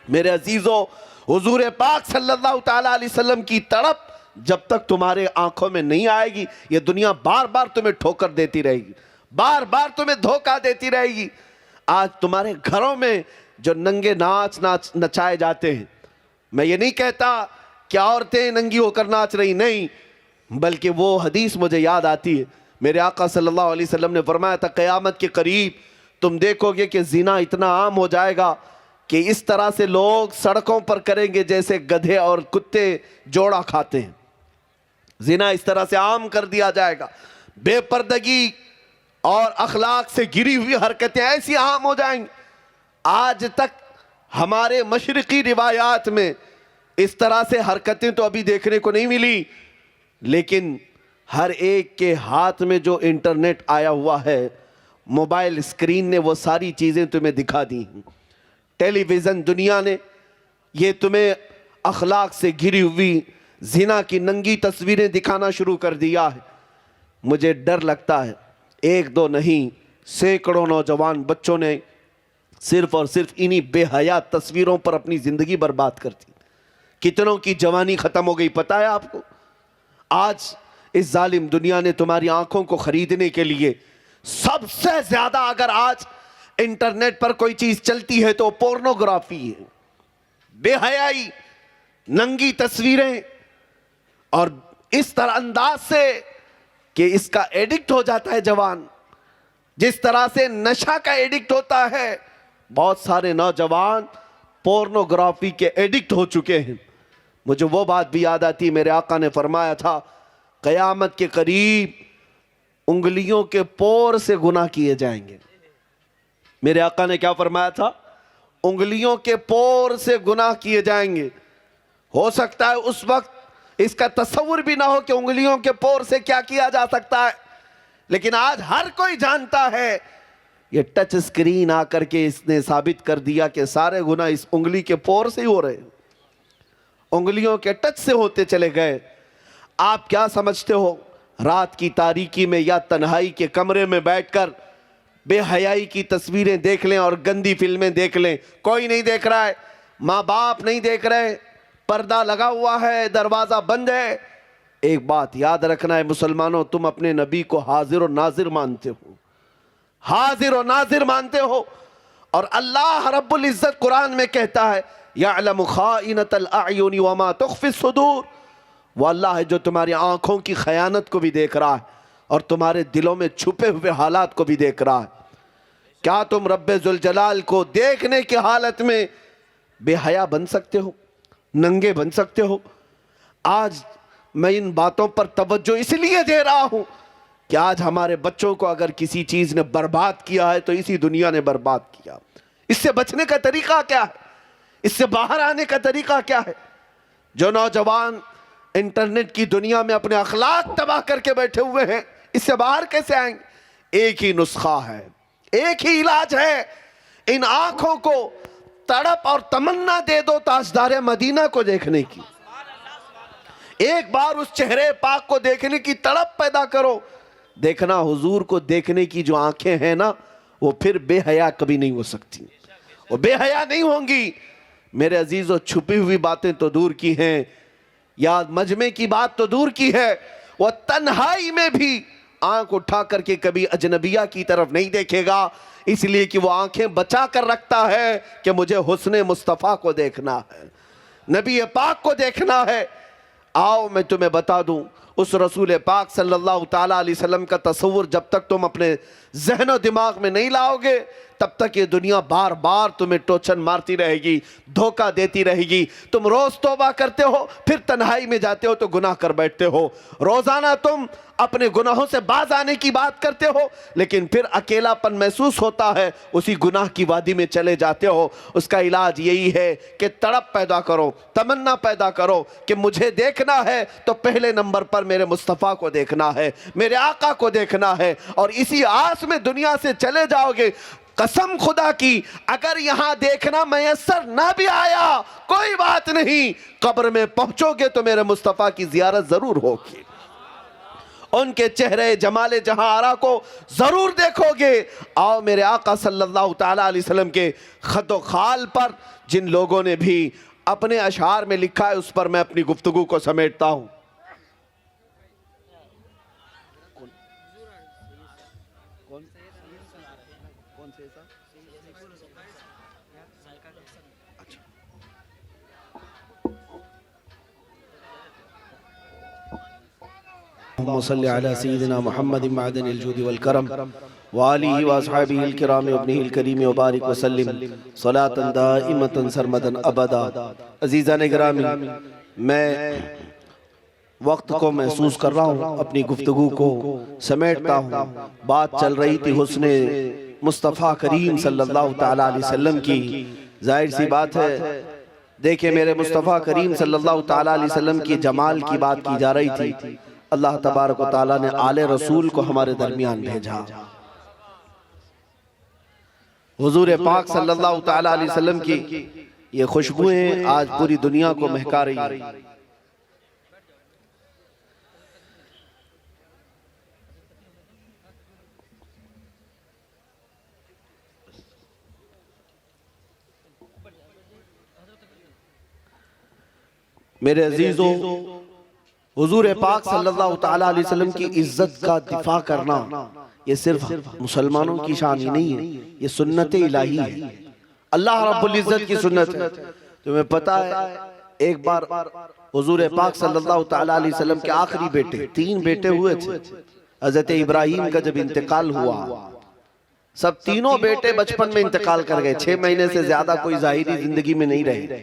A: मेरे अजीज़ों, हुजूर पाक सल्लल्लाहु ताला अलैहि वसल्लम की तड़प जब तक तुम्हारे आंखों में नहीं आएगी, ये दुनिया बार बार तुम्हें ठोकर देती रहेगी, बार बार तुम्हें धोखा देती रहेगी। आज तुम्हारे घरों में जो नंगे नाच नचाए जाते हैं, मैं ये नहीं कहता कि औरतें नंगी होकर नाच रही, नहीं, बल्कि वो हदीस मुझे याद आती है, मेरे आका सल्लल्लाहु अलैहि वसल्लम ने फरमाया था क़यामत के करीब तुम देखोगे कि ज़िना इतना आम हो जाएगा कि इस तरह से लोग सड़कों पर करेंगे जैसे गधे और कुत्ते जोड़ा खाते हैं। ज़िना इस तरह से आम कर दिया जाएगा, बेपर्दगी और अखलाक से गिरी हुई हरकतें ऐसी आम हो जाएंगी। आज तक हमारे मशरिकी रिवायात में इस तरह से हरकतें तो अभी देखने को नहीं मिली, लेकिन हर एक के हाथ में जो इंटरनेट आया हुआ है, मोबाइल स्क्रीन ने वो सारी चीज़ें तुम्हें दिखा दी। टेलीविज़न दुनिया ने ये तुम्हें अखलाक से घिरी हुई जिना की नंगी तस्वीरें दिखाना शुरू कर दिया है। मुझे डर लगता है एक दो नहीं, सैकड़ों नौजवान बच्चों ने सिर्फ और सिर्फ इन्हीं बेहया तस्वीरों पर अपनी ज़िंदगी बर्बाद कर दी। कितनों की जवानी ख़त्म हो गई पता है आपको? आज इस जालिम दुनिया ने तुम्हारी आंखों को खरीदने के लिए सबसे ज़्यादा, अगर आज इंटरनेट पर कोई चीज़ चलती है तो पोर्नोग्राफी है। बेहयाई, नंगी तस्वीरें, और इस तरह अंदाज से कि इसका एडिक्ट हो जाता है जवान, जिस तरह से नशा का एडिक्ट होता है। बहुत सारे नौजवान पोर्नोग्राफी के एडिक्ट हो चुके हैं। मुझे वो बात भी याद आती, मेरे आका ने फरमाया था क़यामत के करीब उंगलियों के पोर से गुनाह किए जाएंगे। मेरे आका ने क्या फरमाया था? उंगलियों के पोर से गुनाह किए जाएंगे। हो सकता है उस वक्त इसका तस्वुर भी ना हो कि उंगलियों के पोर से क्या किया जा सकता है, लेकिन आज हर कोई जानता है। ये टच स्क्रीन आकर के इसने साबित कर दिया कि सारे गुनाह इस उंगली के पोर से ही हो रहे हैं, उंगलियों के टच से होते चले गए। आप क्या समझते हो, रात की तारीकी में या तन्हाई के कमरे में बैठकर बेहयाई की तस्वीरें देख लें और गंदी फिल्में देख लें, कोई नहीं देख रहा है, माँ बाप नहीं देख रहे, पर्दा लगा हुआ है, दरवाजा बंद है। एक बात याद रखना है मुसलमानों, तुम अपने नबी को हाजिर और नाजिर मानते हो, हाजिर और नाजिर मानते हो। और अल्लाह रब्बुल इज्जत कुरान में कहता है यअलमु खाइनतल अयुनि वमा तुख्फी सुदूर, वो अल्लाह है जो तुम्हारी आंखों की खयानत को भी देख रहा है और तुम्हारे दिलों में छुपे हुए हालात को भी देख रहा है। क्या तुम रब्बे जुल जलाल को देखने की हालत में बेहया बन सकते हो, नंगे बन सकते हो? आज मैं इन बातों पर तवज्जो इसलिए दे रहा हूं कि आज हमारे बच्चों को अगर किसी चीज ने बर्बाद किया है तो इसी दुनिया ने बर्बाद किया। इससे बचने का तरीका क्या है, इससे बाहर आने का तरीका क्या है? जो नौजवान इंटरनेट की दुनिया में अपने अखलाक तबाह करके बैठे हुए हैं, इससे बाहर कैसे आएंगे? एक ही नुस्खा है, एक ही इलाज है। इन आंखों को तड़प और तमन्ना दे दो ताजदार मदीना को देखने की, एक बार उस चेहरे पाक को देखने की तड़प पैदा करो। देखना हुजूर को देखने की जो आंखें हैं ना, वो फिर बेहया कभी नहीं हो सकती, वो बेहया नहीं होंगी। मेरे अजीजों, छुपी हुई बातें तो दूर की हैं, या मजमे की बात तो दूर की है, वह तन्हाई में भी आंख उठा करके कभी अजनबिया की तरफ नहीं देखेगा, इसलिए कि वो आंखें बचा कर रखता है कि मुझे हुस्ने मुस्तफ़ा को देखना है, नबी पाक को देखना है। आओ मैं तुम्हें बता दूं, उस रसूल पाक सल्लल्लाहु ताला अलैहि वसल्लम का तस्वुर जब तक तुम अपने जहन और दिमाग में नहीं लाओगे, तब तक ये दुनिया बार बार तुम्हें टोचन मारती रहेगी, धोखा देती रहेगी। तुम रोज तौबा करते हो, फिर तन्हाई में जाते हो तो गुनाह कर बैठते हो। रोजाना तुम अपने गुनाहों से बाज आने की बात करते हो, लेकिन फिर अकेलापन महसूस होता है, उसी गुनाह की वादी में चले जाते हो। उसका इलाज यही है कि तड़प पैदा करो, तमन्ना पैदा करो कि मुझे देखना है तो पहले नंबर पर मेरे मुस्तफ़ा को देखना है, मेरे आका को देखना है, और इसी आस में दुनिया से चले जाओगे। कसम खुदा की, अगर यहां देखना मैसर ना भी आया कोई बात नहीं, कब्र में पहुंचोगे तो मेरे मुस्तफ़ा की जियारत जरूर होगी, उनके चेहरे जमाले जहां आरा को जरूर देखोगे। आओ मेरे आका सल्लल्लाहु ताला अलैहि वसल्लम के खतो खाल पर जिन लोगों ने भी अपने अशार में लिखा है, उस पर मैं अपनी गुफ्तगू को समेटता हूं। मुसल्ली अला सय्यिदिना मुहम्मद मअदनिल जूद वल करम व आलिहि व अस्हाबिहिल किराम व इब्निहिल करीम व बारिक व सल्लिम सलातन दाइमतन सरमदन अबदा। अज़ीज़ान गिरामी, मैं वक्त को महसूस कर रहा हूँ, अपनी गुफ्तगू को समेटता हूँ। बात चल रही थी हुस्ने मुस्तफ़ा करीम सल्लल्लाहु ताला अलैहि वसल्लम की। जाहिर सी बात है, देखे मेरे मुस्तफ़ा करीम सल्लल्लाहु ताला अलैहि वसल्लम की जमाल की बात की जा रही थी। अल्लाह तबारक व तआला ने आले रसूल को हमारे दरमियान भेजा। हुजूर पाक सल्लल्लाहु ताला अलैहि वसल्लम की ये खुशबुएं आज पूरी दुनिया को महका रही है। मेरे अजीजों, हुजूर पाक सल्लल्लाहु ताला अलैहि वसल्लम की इज्जत का दिफा करना ये सिर्फ मुसलमानों की शान ही नहीं है, ये सुन्नत इलाही है, अल्लाह रब्बुल इज्जत की सुन्नत है। तुम्हें पता है एक बार हुजूर पाक सल्लल्लाहु ताला अलैहि वसल्लम के आखिरी बेटे, 3 बेटे हुए थे। हजरत इब्राहिम का जब इंतकाल हुआ, सब तीनों बेटे बचपन में इंतकाल कर गए, 6 महीने से ज्यादा कोई जाहिरी जिंदगी में नहीं रहे।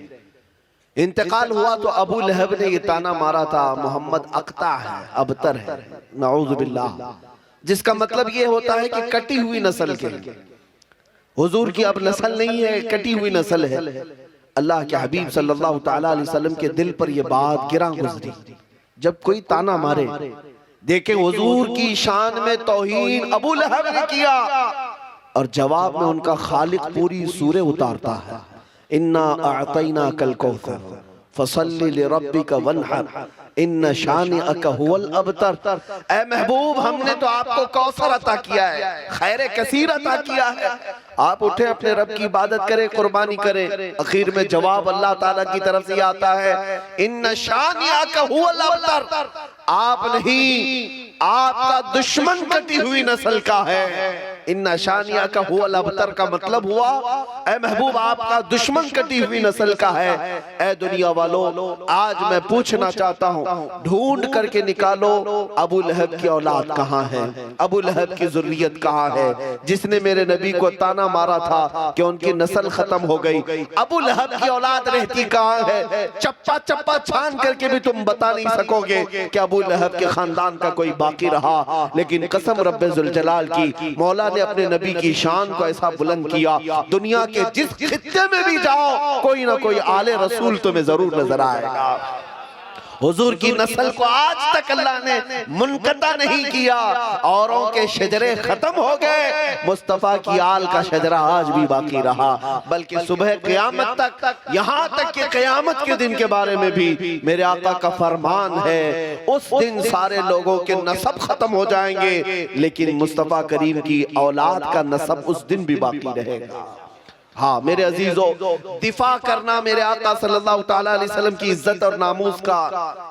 A: इंतकाल हुआ तो अबू लहब ने ये ताना मारा था, मोहम्मद अक्ता है, अबतर है, नाऊज़ु बिल्लाह, जिसका मतलब ये होता है कि कटी हुई नस्ल के। हुजूर की अब नस्ल नहीं है, कटी हुई नस्ल है। अल्लाह के हबीब सल्लल्लाहु ताला अलैहि वसल्लम के दिल पर यह बात गिरा गुजरी। जब कोई ताना मारे, देखे हुजूर की शान में तौहीन अबू लहब ने किया और जवाब में उनका खालिक पूरी सूरह उतारता है, इन्ना अअतैना कल कौसर फसल्लि लिरब्बिका वन्हर इन्न शानिअका हुवल अबतर। ऐ महबूब, हमने तो आपको कौसर अता किया है, खैर कसीर अता किया है, आप उठे अपने रब की इबादत करें, कुर्बानी करें। आखिर में जवाब अल्लाह ताला की तरफ से आता है, इन्न शानिअका हुवल अबतर, आप नहीं, आपका दुश्मन कटी हुई नस्ल का है। इन्ना शानिया का हुवल अबतर का मतलब हुआ, ऐ महबूब आपका दुश्मन कटी हुई नस्ल का है। ऐ दुनिया वालों, आज मैं पूछना चाहता हूँ, ढूंढ करके निकालो अबू लहब की औलाद कहाँ है, अबू लहब की जुर्रियत कहाँ है, जिसने मेरे नबी को ताना मारा था कि उनकी नस्ल खत्म हो गई। अबू लहब की औलाद रहती कहाँ है? चप्पा चप्पा छान करके भी तुम बता नहीं सकोगे कि अबू लहब के खानदान का कोई बाकी रहा। लेकिन कसम रब्बे जुल जलाल की, मौला ने अपने नबी की शान को ऐसा बुलंद किया, दुनिया के जिस खित्ते में भी जाओ कोई ना कोई आले रसूल तुम्हें जरूर नजर आएगा। हुजूर की नस्ल को आज तक अल्लाह ने मुनक़ता नहीं किया। औरों के शजरे खत्म हो गए, मुस्तफा की आल का शजरा आज भी बाकी रहा। बल्कि सुबह क़यामत तक, यहाँ तक कि क़यामत के दिन के बारे में भी मेरे आका का फरमान है, उस दिन सारे लोगों के नसब खत्म हो जाएंगे, लेकिन मुस्तफा करीम की औलाद का नसब उस दिन भी बाकी रहेगा। हाँ मेरे अजीजों, दिफा करना मेरे आका सल्लल्लाहु ताला अलैहि वसल्लम की इज्जत और नामूस का,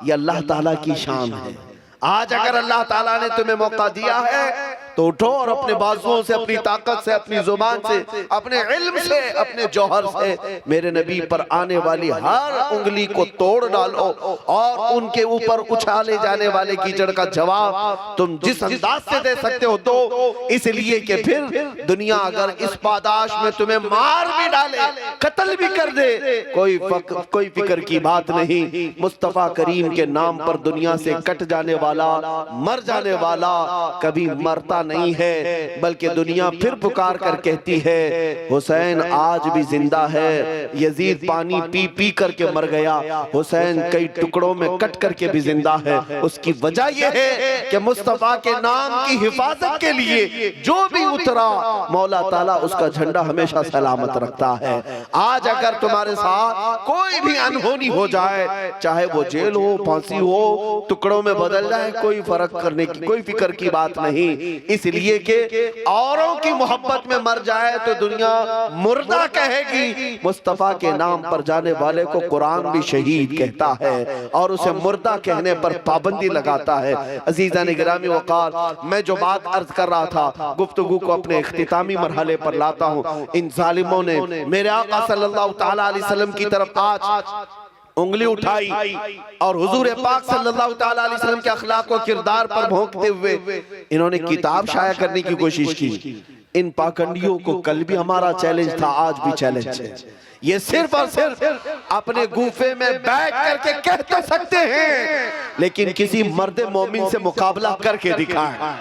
A: ये अल्लाह ताला की शान है। आज अगर अल्लाह ताला ने तुम्हें मौका दिया है तो उठो और अपने बाजुओं से, अपनी ताकत से, अपनी जुबान से, अपने इल्म से, अपने जौहर से मेरे नबी पर आने वाली हर उंगली को तोड़ डालो और उनके ऊपर उछाले जाने वाले कीचड़ का जवाब तुम जिस अंदाज से दे सकते हो दो। इसलिए कि फिर दुनिया अगर इस पादाश में तुम्हें मार भी डाले, कत्ल भी कर दे, कोई फिक्र की बात नहीं। मुस्तफा करीम के नाम पर दुनिया से कट जाने वाला, मर जाने वाला कभी मरता नहीं है, बल्कि दुनिया फिर पुकार कर कहती है, हुसैन आज भी जिंदा है। यजीद पानी पी पी करके मर गया, हुसैन कई टुकड़ों में कट करके भी जिंदा है। उसकी वजह यह है कि मुस्तफा के नाम की हिफाजत के लिए जो भी उतरा, मौला ताला उसका झंडा हमेशा सलामत रखता है। आज अगर तुम्हारे साथ कोई भी अनहोनी हो जाए, चाहे वो जेल हो, फांसी हो, टुकड़ों में बदल जाए, कोई फर्क करने की, कोई फिक्र की बात नहीं। इसलिए कि औरों की मोहब्बत में मर जाए तो दुनिया मुर्दा कहेगी, मुस्तफा के नाम पर जाने वाले को कुरान भी शहीद कहता है और उसे मुर्दा कहने पर पाबंदी लगाता है। अजीज़ान गिरामी वक़ार, मैं जो बात अर्ज कर रहा था, गुफ्तगू को अपने इख्तितामी मरहले पर लाता हूँ। इन जालिमों ने मेरे आका सल्लल्लाहु ताला अलैहि वसल्लम की तरफ आज उंगली उठाई और हुजूर पाक सल्लल्लाहु ताला अलैहि वसल्लम के अखलाक और किरदार पर भोंकते हुए इन्होंने किताब शाया करने की कोशिश की। इन पाखंडियों को कल भी हमारा चैलेंज था, आज भी चैलेंज है। ये सिर्फ और सिर्फ अपने गुफे में बैठ करके कह तो सकते हैं, लेकिन किसी मर्द मोमिन से मुकाबला करके दिखाएं।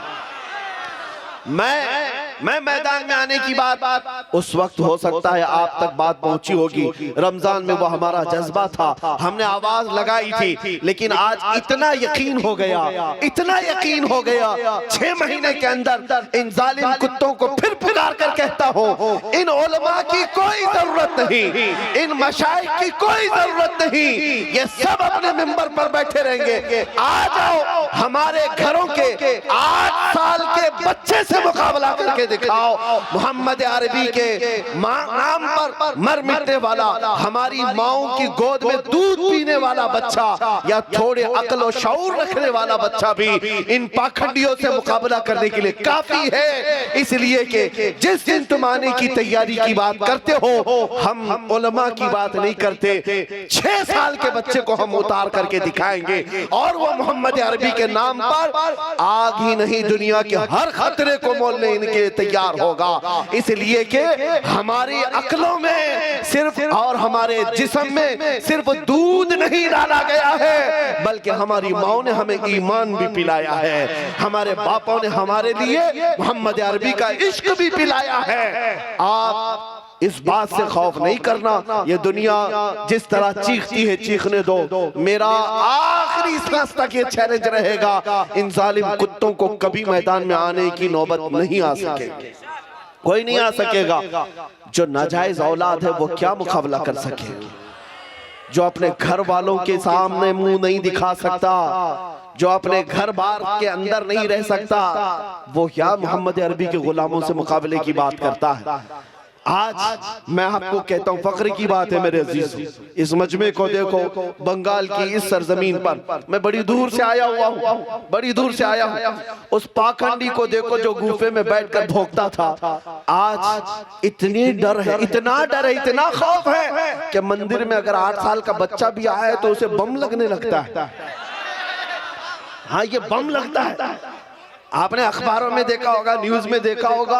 A: मैं मैदान में आने की बात उस वक्त हो सकता है आप तक बात पहुंची होगी, रमजान में वो हमारा जज्बा था, हमने आवाज लगाई थी। लेकिन आज इतना यकीन हो गया, इतना यकीन हो गया, 6 महीने के अंदर इन जालिम कुत्तों को फिर पुकार कर कहता हूं, इन उलमा की कोई जरूरत नहीं, इन मशाइख की कोई जरूरत नहीं, ये सब अपने मिंबर पर बैठे रहेंगे। आ जाओ हमारे घरों के 8 साल के बच्चे से मुकाबला करके करके दिखाओ। मोहम्मद अरबी के नाम पर मर मिटने वाला, हमारी माओ की गोद में दूध पीने वाला बच्चा या थोड़े अक्ल और शऊर रखने वाला बच्चा भी इन पाखंडियों से मुकाबला करने के लिए काफी है। इसलिए कि जिस दिन तुम आने की तैयारी की बात करते हो, हम उलमा की बात नहीं करते। 6 साल के बच्चे को हम उतार करके दिखाएंगे और वो मोहम्मद अरबी के नाम पर आग ही नहीं, दुनिया के हर खतरे को मोलने इनके तैयार होगा। इसलिए कि हमारी अक्लों में सिर्फ और हमारे जिस्म में सिर्फ दूध नहीं डाला गया है, बल्कि हमारी माओ ने हमें ईमान भी पिलाया है, हमारे बापों ने हमारे लिए मोहम्मद अरबी का इश्क भी पिलाया है। आप इस बात से खौफ नहीं करना। ये दुनिया जिस तरह चीखती है चीखने दो। मेरा आखिरी सांस तक ये चैलेंज रहेगा, इन जालिम कुत्तों को कभी मैदान में आने की नौबत नहीं आ सकेगी, कोई नहीं आ सकेगा। जो नाजायज औलाद है वो क्या मुकाबला कर सकेगी? जो अपने घर वालों के सामने मुंह नहीं दिखा सकता, जो अपने घर बार के अंदर नहीं रह सकता, वो क्या मोहम्मद अरबी के गुलामों से मुकाबले की बात करता है? आज मैं आपको कहता हूँ, फख्र की बात है मेरे अजीज, इस मजमे को देखो, बंगाल की इस सरजमीन पर मैं बड़ी दूर से आया हुआ हूँ, बड़ी दूर से आया हूँ। उस पाखंडी को देखो जो गुफे में बैठकर भोंकता था। आज इतनी डर है, इतना डर है, इतना खौफ है कि मंदिर में अगर 8 साल का बच्चा भी आया है तो उसे बम लगने लगता है। हाँ, ये बम लगता है। आपने अखबारों में देखा होगा, न्यूज में देखा होगा,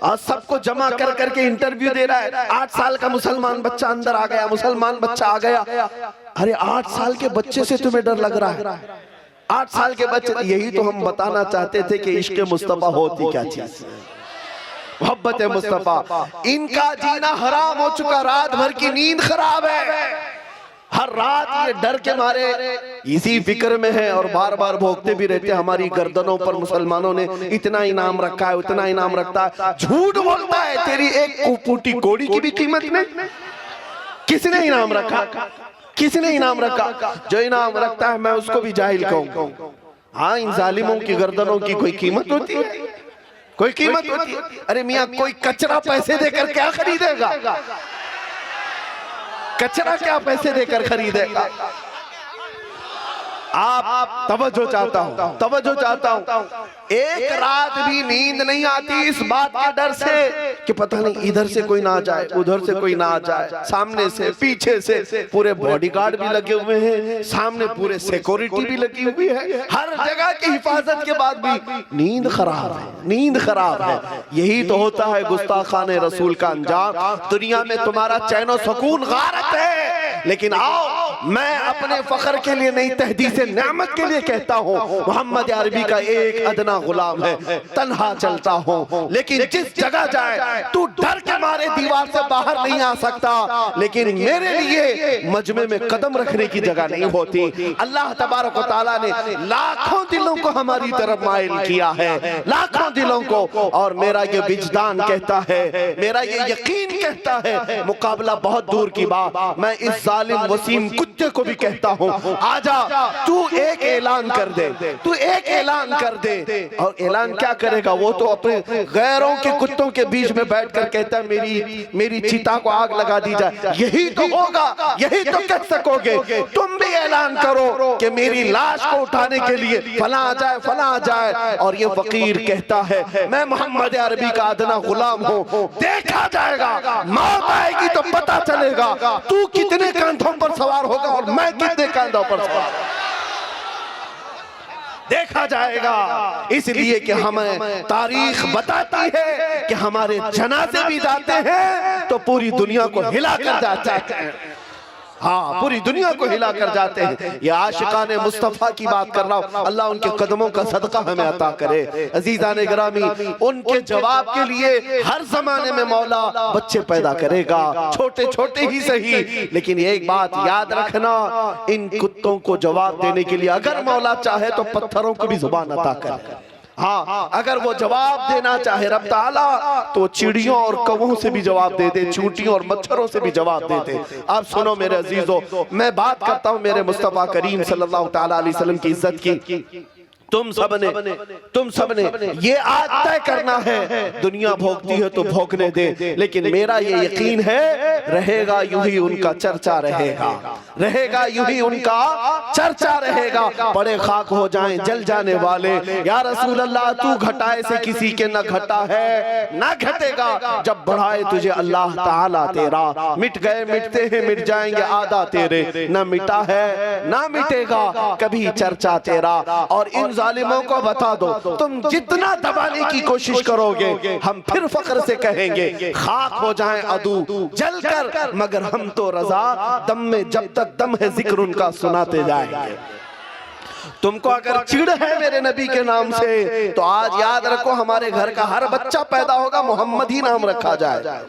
A: आज सबको जमा कर करके इंटरव्यू दे रहा है। 8 साल का मुसलमान बच्चा अंदर आ गया, मुसलमान बच्चा आ गया। अरे 8 साल के बच्चे से तुम्हें डर लग रहा है? 8 साल के बच्चे, यही तो हम बताना चाहते थे कि इश्क मुस्तफा होती क्या चीज, मोहब्बत मुस्तफा। इनका जीना हराम हो चुका, रात भर की नींद खराब है, हर रात ये डर के मारे इसी फिक्र में है और बार बार भोगते भी रहते हैं। हमारी गर्दनों पर मुसलमानों ने इतना इनाम रखा है, उतना इनाम रखता है। झूठ बोलता है, तेरी एक कुपूटी कोड़ी की भी कीमत नहीं। किसने इनाम रखा? किसने इनाम रखा? जो इनाम रखता है मैं उसको भी जाहिल कहूंगा। हाँ, इन जालिमों की गर्दनों की कोई कीमत होती है? कोई कीमत होती है? अरे मियाँ, कोई कचरा पैसे देकर क्या खरीदेगा? कचरा क्या पैसे देकर खरीदेगा? आप तवज्जो चाहता हूँ, तवज्जो चाहता हूँ। एक रात भी नींद नहीं आती इस बात के डर से कि पता नहीं इधर से कोई ना आ जाए, उधर से कोई ना आ जाए, सामने से पीछे से पूरे बॉडीगार्ड भी लगे हुए हैं, सामने पूरे सिक्योरिटी भी लगी हुई है, हर जगह की हिफाजत के बाद भी नींद खराब है, नींद खराब है। यही तो होता है गुस्ताखाने रसूल का अंजाम। दुनिया में तुम्हारा चैन और सुकून गारत है, लेकिन आओ मैं अपने फख्र के लिए नहीं, तहदीस नेमत के लिए कहता हूँ, मोहम्मद अरबी का एक अदना गुलाम है, तन्हा चलता हूँ, लेकिन जिस जगह जाए तू डर के मारे दीवार से बाहर नहीं आ सकता, लेकिन मेरे लिए मजमे में कदम रखने की जगह नहीं होती। अल्लाह तबारक व तआला ने लाखों दिलों को हमारी तरफ माइल किया है, लाखों दिलों को, और मेरा ये विजदान कहता है, मेरा ये यकीन कहता है, मुकाबला बहुत दूर की बात। मैं इस जालिम वसीम कुत्ते को भी कहता हूँ, आजा तू एक ऐलान कर दे, तू एक ऐलान कर दे। और ऐलान क्या करेगा? वो तो अपने गैरों के कुत्तों के बीच में बैठकर कहता है मेरी चिता को आग लगा दी जाए। यही तो होगा, यही तो कह सकोगे। तुम भी ऐलान करो कि मेरी लाश को उठाने के लिए फला आ जाए, फला आ जाए। और ये फकीर कहता है मैं मोहम्मद अरबी का अदना गुलाम हूँ, देखा जाएगा, मौत आएगी तो पता चलेगा तू कितने कंधों पर सवार होगा और मैं कितने कंधों पर सवार, देखा जाएगा। इसलिए कि हमें तारीख बताती है कि हमारे जनाजे भी जाते हैं तो पूरी दुनिया को हिला कर जाते हैं। हाँ, पूरी दुनिया को हिला कर जाते हैं। ये आशिकाने मुस्तफा की बात कर रहा हूँ। अल्लाह उनके कदमों का सदका हमें अता करे। अजीजाने गिरामी, उनके जवाब के लिए हर जमाने में मौला बच्चे पैदा करेगा, छोटे छोटे ही सही, लेकिन एक बात याद रखना, इन कुत्तों को जवाब देने के लिए अगर मौला चाहे तो पत्थरों को भी जुबान अता करे। हाँ, अगर वो जवाब देना चाहे रब ताला तो चिड़ियों और कौवों से भी जवाब दे दे, चींटियों और मच्छरों से भी जवाब दे दे। आप सुनो मेरे अजीजों, मैं बात करता हूँ मेरे मुस्तफा करीम सल्लल्लाहु ताला अलैहि वसल्लम की इज्जत की। तुम सबने ये आज तय करना है, दुनिया भोगती है तो भोगने दे, लेकिन मेरा ये यकीन है रहेगा यूं ही उनका चर्चा रहेगा यूं ही उनका चर्चा रहेगा। बड़े खाक हो जाएं जल जाने वाले, या रसूल अल्लाह तू घटाए से किसी के न घटा है ना घटेगा, जब बढ़ाए तुझे अल्लाह ताला तेरा, मिट गए मिटते हैं मिट जाएंगे आदा तेरे, न मिटा है ना मिटेगा कभी चर्चा तेरा। और इन जालिमों को बता दो तुम जितना दबाने की कोशिश करोगे हम फिर फख्र से कहेंगे खाक हो जाएं अदू जल कर, मगर हम तो रजा दम में जब तक दम है जिक्र उनका सुनाते जाएंगे। तुमको अगर चिढ़ है मेरे नबी के नाम से तो आज याद रखो हमारे घर का हर बच्चा पैदा होगा मोहम्मद ही नाम रखा जाए,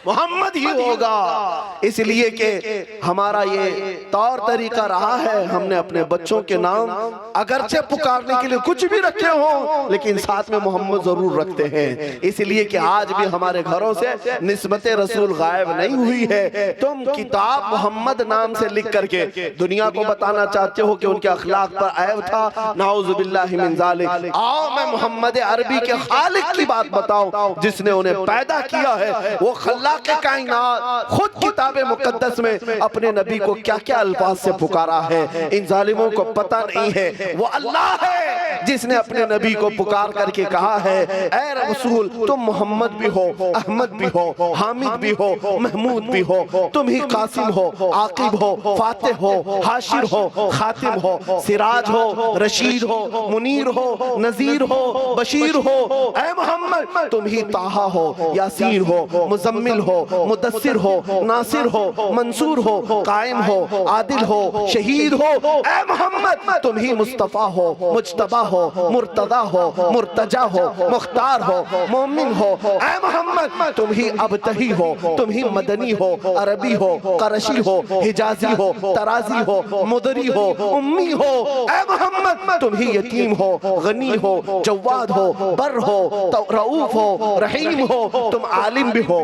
A: मोहम्मद ही होगा, इसलिए कि हमारा ये तौर तरीका रहा है। हमने अपने बच्चों के नाम अगरचे पुकारने के लिए कुछ भी रखे हो लेकिन साथ में मोहम्मद जरूर रखते हैं, इसलिए कि आज भी हमारे घरों से निस्बते रसूल गायब नहीं हुई है। तुम किताब मोहम्मद नाम से लिख करके दुनिया को बताना चाहते हो कि उनके अखलाक पर ऐब था, नाउजुबिल्लाहि मिन ज़ालिक। आओ मैं मोहम्मद अरबी के खालिक की बात बताऊं जिसने उन्हें पैदा किया है, वो के कायनात खुद किताबे मुकद्दस में अपने नबी को क्या क्या अल्फाज से पुकारा है, इन जालिमों को पता नहीं है। वो अल्लाह है जिसने अपने नबी को पुकार करके कहा है ऐ रसूल तुम मोहम्मद भी हो, अहमद भी हो, हामिद भी हो, महमूद भी हो, तुम ही कासिम हो, आकिब हो, फातिह हो, हाशिर हो, खातिम हो, सिराज हो, रशीद हो, मुनीर हो, नजीर हो, बशीर हो। ऐ मोहम्मद तुम ही ताहा हो, यासीन हो, मुजम्मिल हो, मुदस्सिर हो, नासिर हो, मंसूर हो, कायम हो, आदिल हो, शहीद हो। ऐ मोहम्मद तुम ही मुस्तफा हो, मुज्तबा हो, मुर्तदा हो, मुर्तजा हो, मुख्तार हो, मोमिन हो। ऐ मोहम्मद तुम ही अबतही हो, तुम ही मदनी हो, अरबी हो, करशी हो, हिजाजी हो, तराजी हो, मुदरी हो, उम्मी हो। ऐ मोहम्मद तुम ही यतीम हो, गनी हो, जवाद हो, बर हो, रऊफ हो, रहीम हो। तुम आलिम भी हो,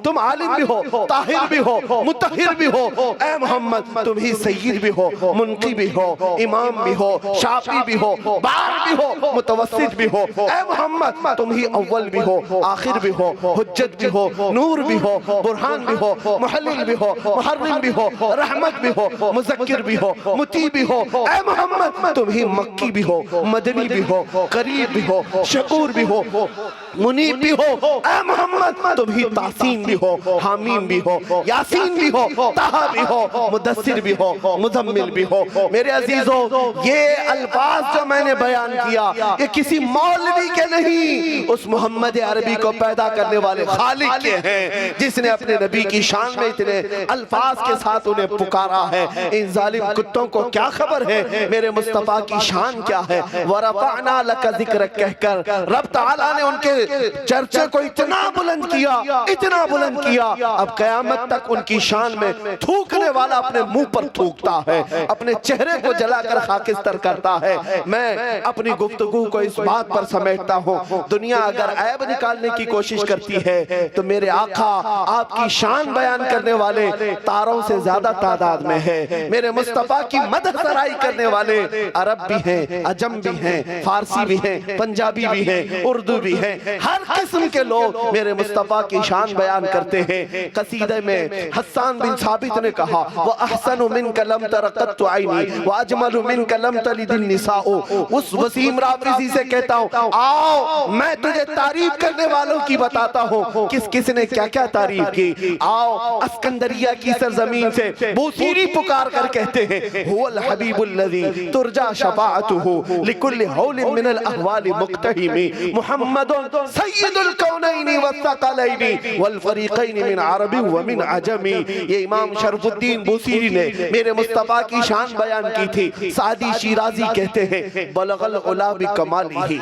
A: तुम आलिम भी हो, ताहिर भी हो, मुतहिर भी हो। ऐ मोहम्मद तुम ही सय्यिद भी हो, मुनकी भी हो, इमाम भी हो, शाफी भी हो, बार भी हो, मुतवस्सित भी हो। ऐ मोहम्मद तुम ही अव्वल भी हो, आखिर भी हो, हुज्जत भी हो, नूर भी हो, बुरहान भी हो, मुहल्लिल भी हो, मुहर्रिम भी हो, रहमत भी हो, मुज़क्किर भी हो, मुती भी हो। ऐ मोहम्मद तुम ही मक्की भी हो, मदनी भी हो, करीब भी हो, शकूर भी हो, मुनीब भी हो। ऐ मोहम्मद तुम ही तासीन भी हो, हामीम भी हो, यासीन भी हो, ताहा भी हो, मुदस्सिर भी हो, मुजम्मिल भी हो। मेरे अजीजों ये अल्फाज जो मैंने बयान किया ये किसी मौलवी के नहीं, उस मोहम्मद अरबी को पैदा करने वाले खालिक के हैं जिसने अपने नबी की शान में इतने अल्फाज के साथ उन्हें पुकारा है। इन जालिम कुत्तों को क्या खबर है मेरे मुस्तफा की शान क्या है। वरफ़अना लका ज़िक्रक कहकर रब तआला ने उनके चर्चे को इतना बुलंद किया, इतना बुलंद किया, अब कयामत तक उनकी शान में थूकने वाला अपने मुंह पर थूकता है, अपने चेहरे को जलाकर खाकिस्तर करता है। मैं अपनी गुफ्तगू को इस बात पर समेटता हूँ, दुनिया अगर ऐब निकालने की कोशिश करती है तो मेरे आका आपकी शान बयान करने वाले तारों से ज्यादा तादाद में है। मेरे मुस्तफा की मदद सराई करने वाले अरब भी हैं, अजम भी हैं, फारसी भी हैं, पंजाबी भी हैं, उर्दू भी हैं, हर किस्म के लोग मेरे मुस्तफा की शान बयान करते हैं। कसीदे में हस्सान बिन साबित ने कहा वो अहसनु मिनका लम तरक़त आइनी व अजमलु मिनका लम तलिदिन निसाओ। उस वसीम राफिजी से कहता हूँ आओ मैं तुझे तारीफ करने वालों की बताता हूँ किस किसने क्या क्या तारीफ की। आओ अस्कंदरिया की सरजमीन से बूसीरी पुकार कर कहते हैं हुवल हबीबुल लज़ी तुरजा शफाअतुहु लिकुल्लि हौलिन मिनल अहवालि मुक्तहिमी मुहम्मदुन सय्यिदुल कौनैनि वस्सक़लैनि वल फरीक़ैनि मिन अरबी व मिन अजमी। ये इमाम शरफुद्दीन बूसीरी ने मेरे मुस्तफा की शान बयान की थी। सादी शिराजी कहते हैं बलगल उला बि कमालिही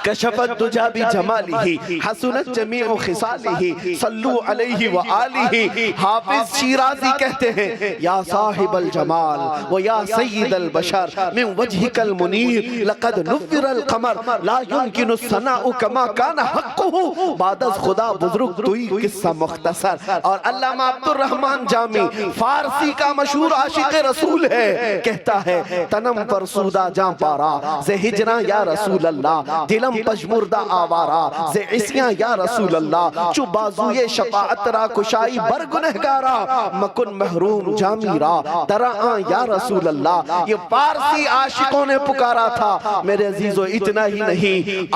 A: कशफत दुजा बि जमालिही हसनत जमीउ खिसालिही सल्लू अलैहि व आलिही। हाफिज शिराजी कहते हैं या साहिबल जमाल व या सय्यिदल बशर मिन वजहिकल मुनीर लक़द नुव्विरल क़मर ला युमकिनु सनाउ कमा काना हक़्क़ुहु बादस खुदा बुजुर्ग तुई किस्सा मुख्तसर। और अल्लामा अब्दुर रहमान जामी फारसी का मशहूर आशिक रसूल है, कहता है तनम पर सूदा जां पारा से हिजरा या रसूल अल्लाह दिलम पजमुर्दा आवारा से इसियां या रसूल अल्लाह चु बाजुए शफाअत रा कुशाई बर गुनहगारा मकुन महरूम जामीरा तरा या रसूल अल्लाह। ये फारसी आशिकों ने पुकारा था। मेरे अजीजों इतना ही नहीं,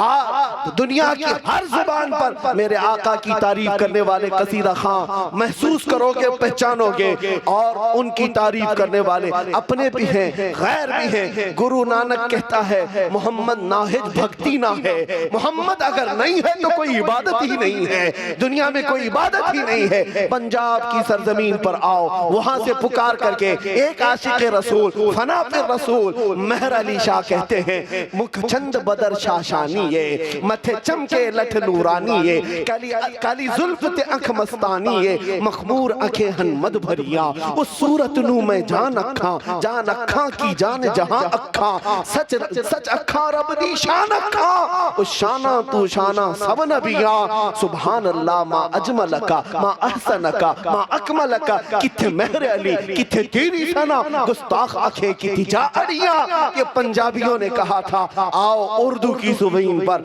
A: दुनिया की हर जुबान पर मेरे आका की तारीफ करने वाले कसीदा खां महसूस करोगे, पहचानोगे। और उनकी तारीफ करने वाले अपने भी हैं, गैर भी हैं। गुरु नानक कहता है मोहम्मद नाहिज भक्ति ना है। मोहम्मद अगर नहीं है तो कोई इबादत ही नहीं है, दुनिया में कोई इबादत ही नहीं है। पंजाब की सरजमीन पर आओ, वहां से पुकार करके एक आशिक रसूल फना फिर रसूल मेहर अली शाह कहते हैं मुख चंद बदर शाशानी ये मथे चमके लठ नूरानी ये काली काली जुल्फ ते अख मस्तानी ये मखमूर अखे हनमद भरिया उस सूरत नू मैं जान अखा की जान जहां अखा सच सच अखा रब दी शान अखा उस शाना तू शाना सब नबिया सुभान अल्लाह मा अजमल का मा अहसन का मा अकमल का किथे मेहर अली किथे तेरी सना गुस्ताख आंखें की तिजा अड़िया। ये पंजाबियों ने कहा था आओ उर्दू की ज़मीन पर,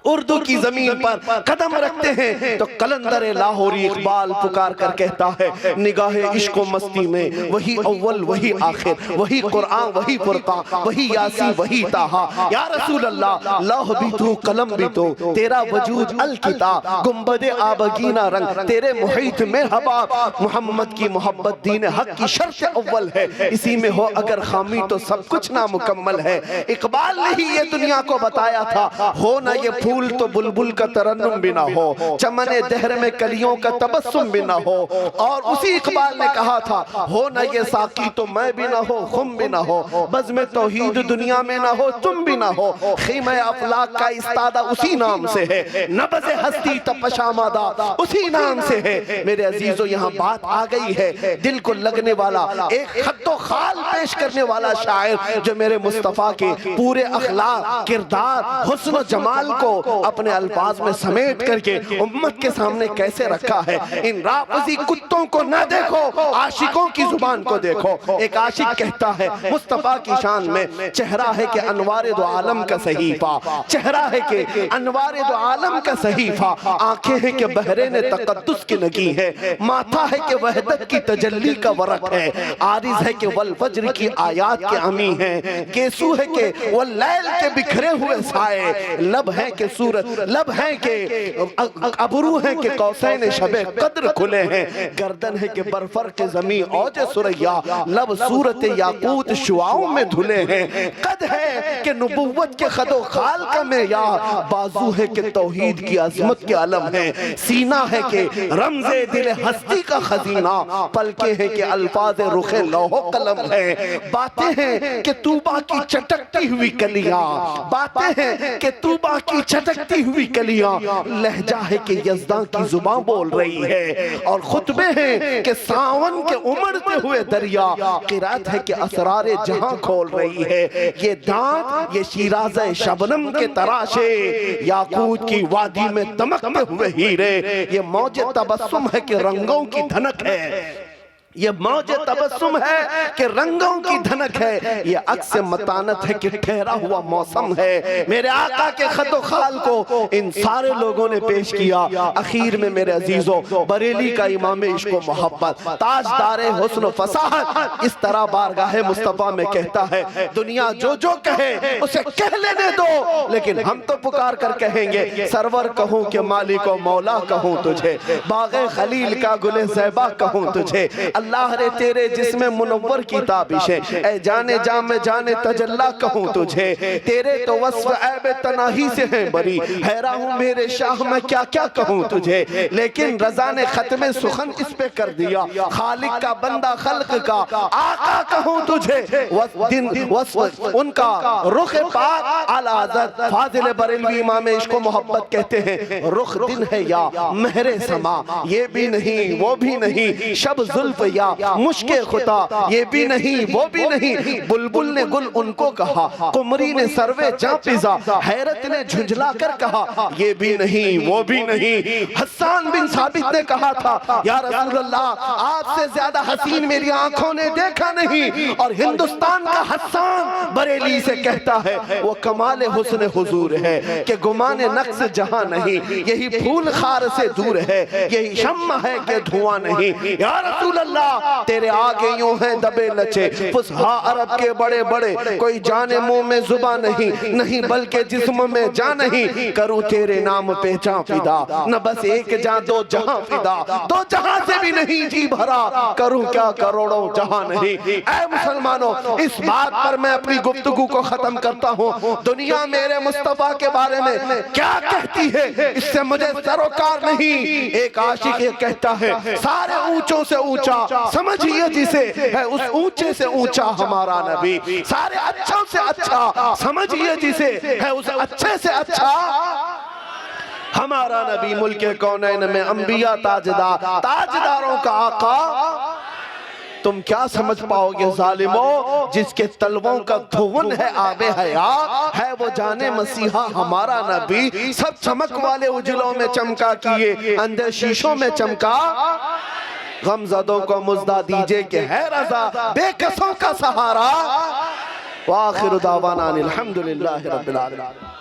A: उर्दू की जमीन पर कदम रखते हैं तो कलंदर लाहौरी इकबाल पुकार कर कहता है निगाहे इश्क मस्ती में वही अव्वल वही आखिर वही कुरान वही फुरकान वही यासीन वही ताहा या रसूल अल्लाह लौह भी तू कलम भी तू तेरा वजूद अल किताब गुंबदे आबगीना रंग तेरे मुहीत में हबाब मोहम्मद की मोहब्बत दीन हक की शर्त अव्वल है इसी में हो अगर खामी तो सब कुछ नामुकम्मल है। इकबाल ने ही ये दुनिया को बताया था हो ना ये फूल तो बुलबुल का तरन्नुम भी ना हो चमने दहर में कलियों का तबस्सुम भी ना हो। और उसी इकबाल ने कहा था हो ना ये साकी तो मैं भी ना हो खुम भी ना हो बज़्म तौहीद दुनिया में ना हो तुम भी ना हो खीमा अफलाक का इस्तादा उसी नाम से है नब्ज़े हस्ती तपशामादा उसी नाम से है। मेरे अजीजों यहाँ बात आ गई है दिल को लगने वाला एक खत्तो खाल पेश करने वाला शायर जो मेरे मुस्तफा के पूरे अखलाक किरदार हुस्न जमाल को अपने अल्फाज में समेट करके उम्मत के सामने कैसे रखा है। इन राफ़ज़ी कुत्तों को न देखो आशिकों की जुबान को देखो। एक आशिक कहता है मुस्तफा की शान में चेहरा है कि अनवारे दो आलम का सहीफा चेहरा है कि अनवारे दो आलम का सहीफा आंखें हैं कि बहरे ने तकद्दुस की नगी है माथा है कि वहदत की तजल्ली का वरक है आरिज़ है कि वल फज्र की आयात के अमी है केसू है कि वल लैल के बिखरे हुए साए लब है कि सूरत लब है कि अबरू है कि कौसैन शबे कद्र खुले हैं गर्दन है कि बरफर के जमी औज सुरैया लब सूरत याकूत शुआओं में धुले हैं कद है कि नुबुव्वत के खदो खाल का मेयार बाजू है कि तौहीद की अजमत के अलम है सीना है कि रमज़े दिल हस्ती का खजीना पलके है कि अल्फाज रुखे लौहो कलम है बातें हैं कि तूबा की चटकती हुई कलियां बातें हैं कि तूबा की चटकती हुई कलियां लहजा है कि यज़दां की जुबान बोल रही है और खुतबे हैं कि सावन के उमड़ते हुए दरिया किरात है कि असरारे जहां खोल रही है ये दांत ये शिराज़े शबनम के तराशे याकूत की वादी में दमकते हुए हीरे ये मौजे तबस्सुम है कि रंगों की धनक है ये मौजे तबस्सुम है कि रंगों की धनक है ये अक्स मतानत है कि ठहरा हुआ मौसम है। मेरे आका के खतो खाल को इन सारे लोगों ने पेश किया। आखिर में मेरे अजीजों बरेली का इमाम इश्क व मोहब्बत ताजदारे हुस्न फसाहत इस तरह बारगाहे मुस्तफा में कहता है दुनिया जो जो कहे उसे कह लेने दो लेकिन हम तो पुकार कर कहेंगे सरवर कहूँ कि मालिक व मौला कहूँ तुझे बाग़े खलील का गुले ज़ैबा कहूँ तुझे अल्लाह रे तेरे जिस्म मुनव्वर की ताबिश है, ऐ जाने जा मैं जाने तजल्ला कहूँ तुझे, तेरे तो वस्फ ऐब तनाही से है बरी, हैरा हूँ मेरे शाह मैं क्या क्या कहूँ तुझे। लेकिन रजा ने खत्म सुखन इस पे कर दिया, खालिक का बंदा खल्क का आका कहूँ तुझे। उनका रुख पाक आला हज़रत फाजिल बरेलवी इमाम इश्क व मोहब्बत कहते हैं, रुख दिन है या महरे समा, ये भी नहीं वो भी नहीं, शब जुल्फ या मुश्के खुदा, ये भी नहीं वो भी नहीं। बुलबुल ने गुल उनको कहा, कुमरी ने सर्वे जा पिज़ा, हैरत ने झुंझला कर कहा, ये भी नहीं वो भी नहीं। हसन बिन साबित ने कहा था, या रसूल अल्लाह आपसे ज्यादा हसीन मेरी आंखों ने देखा नहीं। और हिंदुस्तान का हसन बरेली से कहता है, वो कमाल हुस्न हुजूर है कि गुमाने नक्स जहां नहीं, यही फूल खार से दूर है, यही शम्मा है कि धुआं नहीं। या रसूल अल्लाह तेरे आगे यूं है दबे लचे फुसहा अरब के बड़े बड़े, कोई जाने मुंह में जुबा नहीं, नहीं बल्कि जिस्म में जा नहीं। करूं तेरे नाम पे जा फिदा, न बस एक जा दो जहां फिदा, दो जहां से भी नहीं जी भरा, करूं क्या करोड़ों जहां नहीं। ऐ मुसलमानों, इस बात पर मैं अपनी गुफ्तगू को खत्म करता हूं। दुनिया मेरे मुस्तफा के बारे में क्या कहती है इससे मुझे सरोकार नहीं। एक आशिक ये कहता है, सारे ऊंचों से ऊंचा समझिए जिसे है उस ऊंचे से ऊंचा हमारा नबी, सारे अच्छों से अच्छा समझिए जिसे है उस अच्छे से अच्छा हमारा नबी। मुल्के कौनैन में अंबिया ताजदार, ताजदारों का आका। तुम क्या समझ पाओगे जालिमों, जिसके तलवों का धुवन है आबे हया, है वो जाने मसीहा हमारा नबी। सब चमक वाले उजलों में चमका किए, अंदर शीशों में चमका। गमज़दों को मुज़्दा दीजिए कि है रज़ा बेकसों का सहारा। वाखिर दावाना अनिल हम्दुलिल्लाहि रब्बिल आलमीन।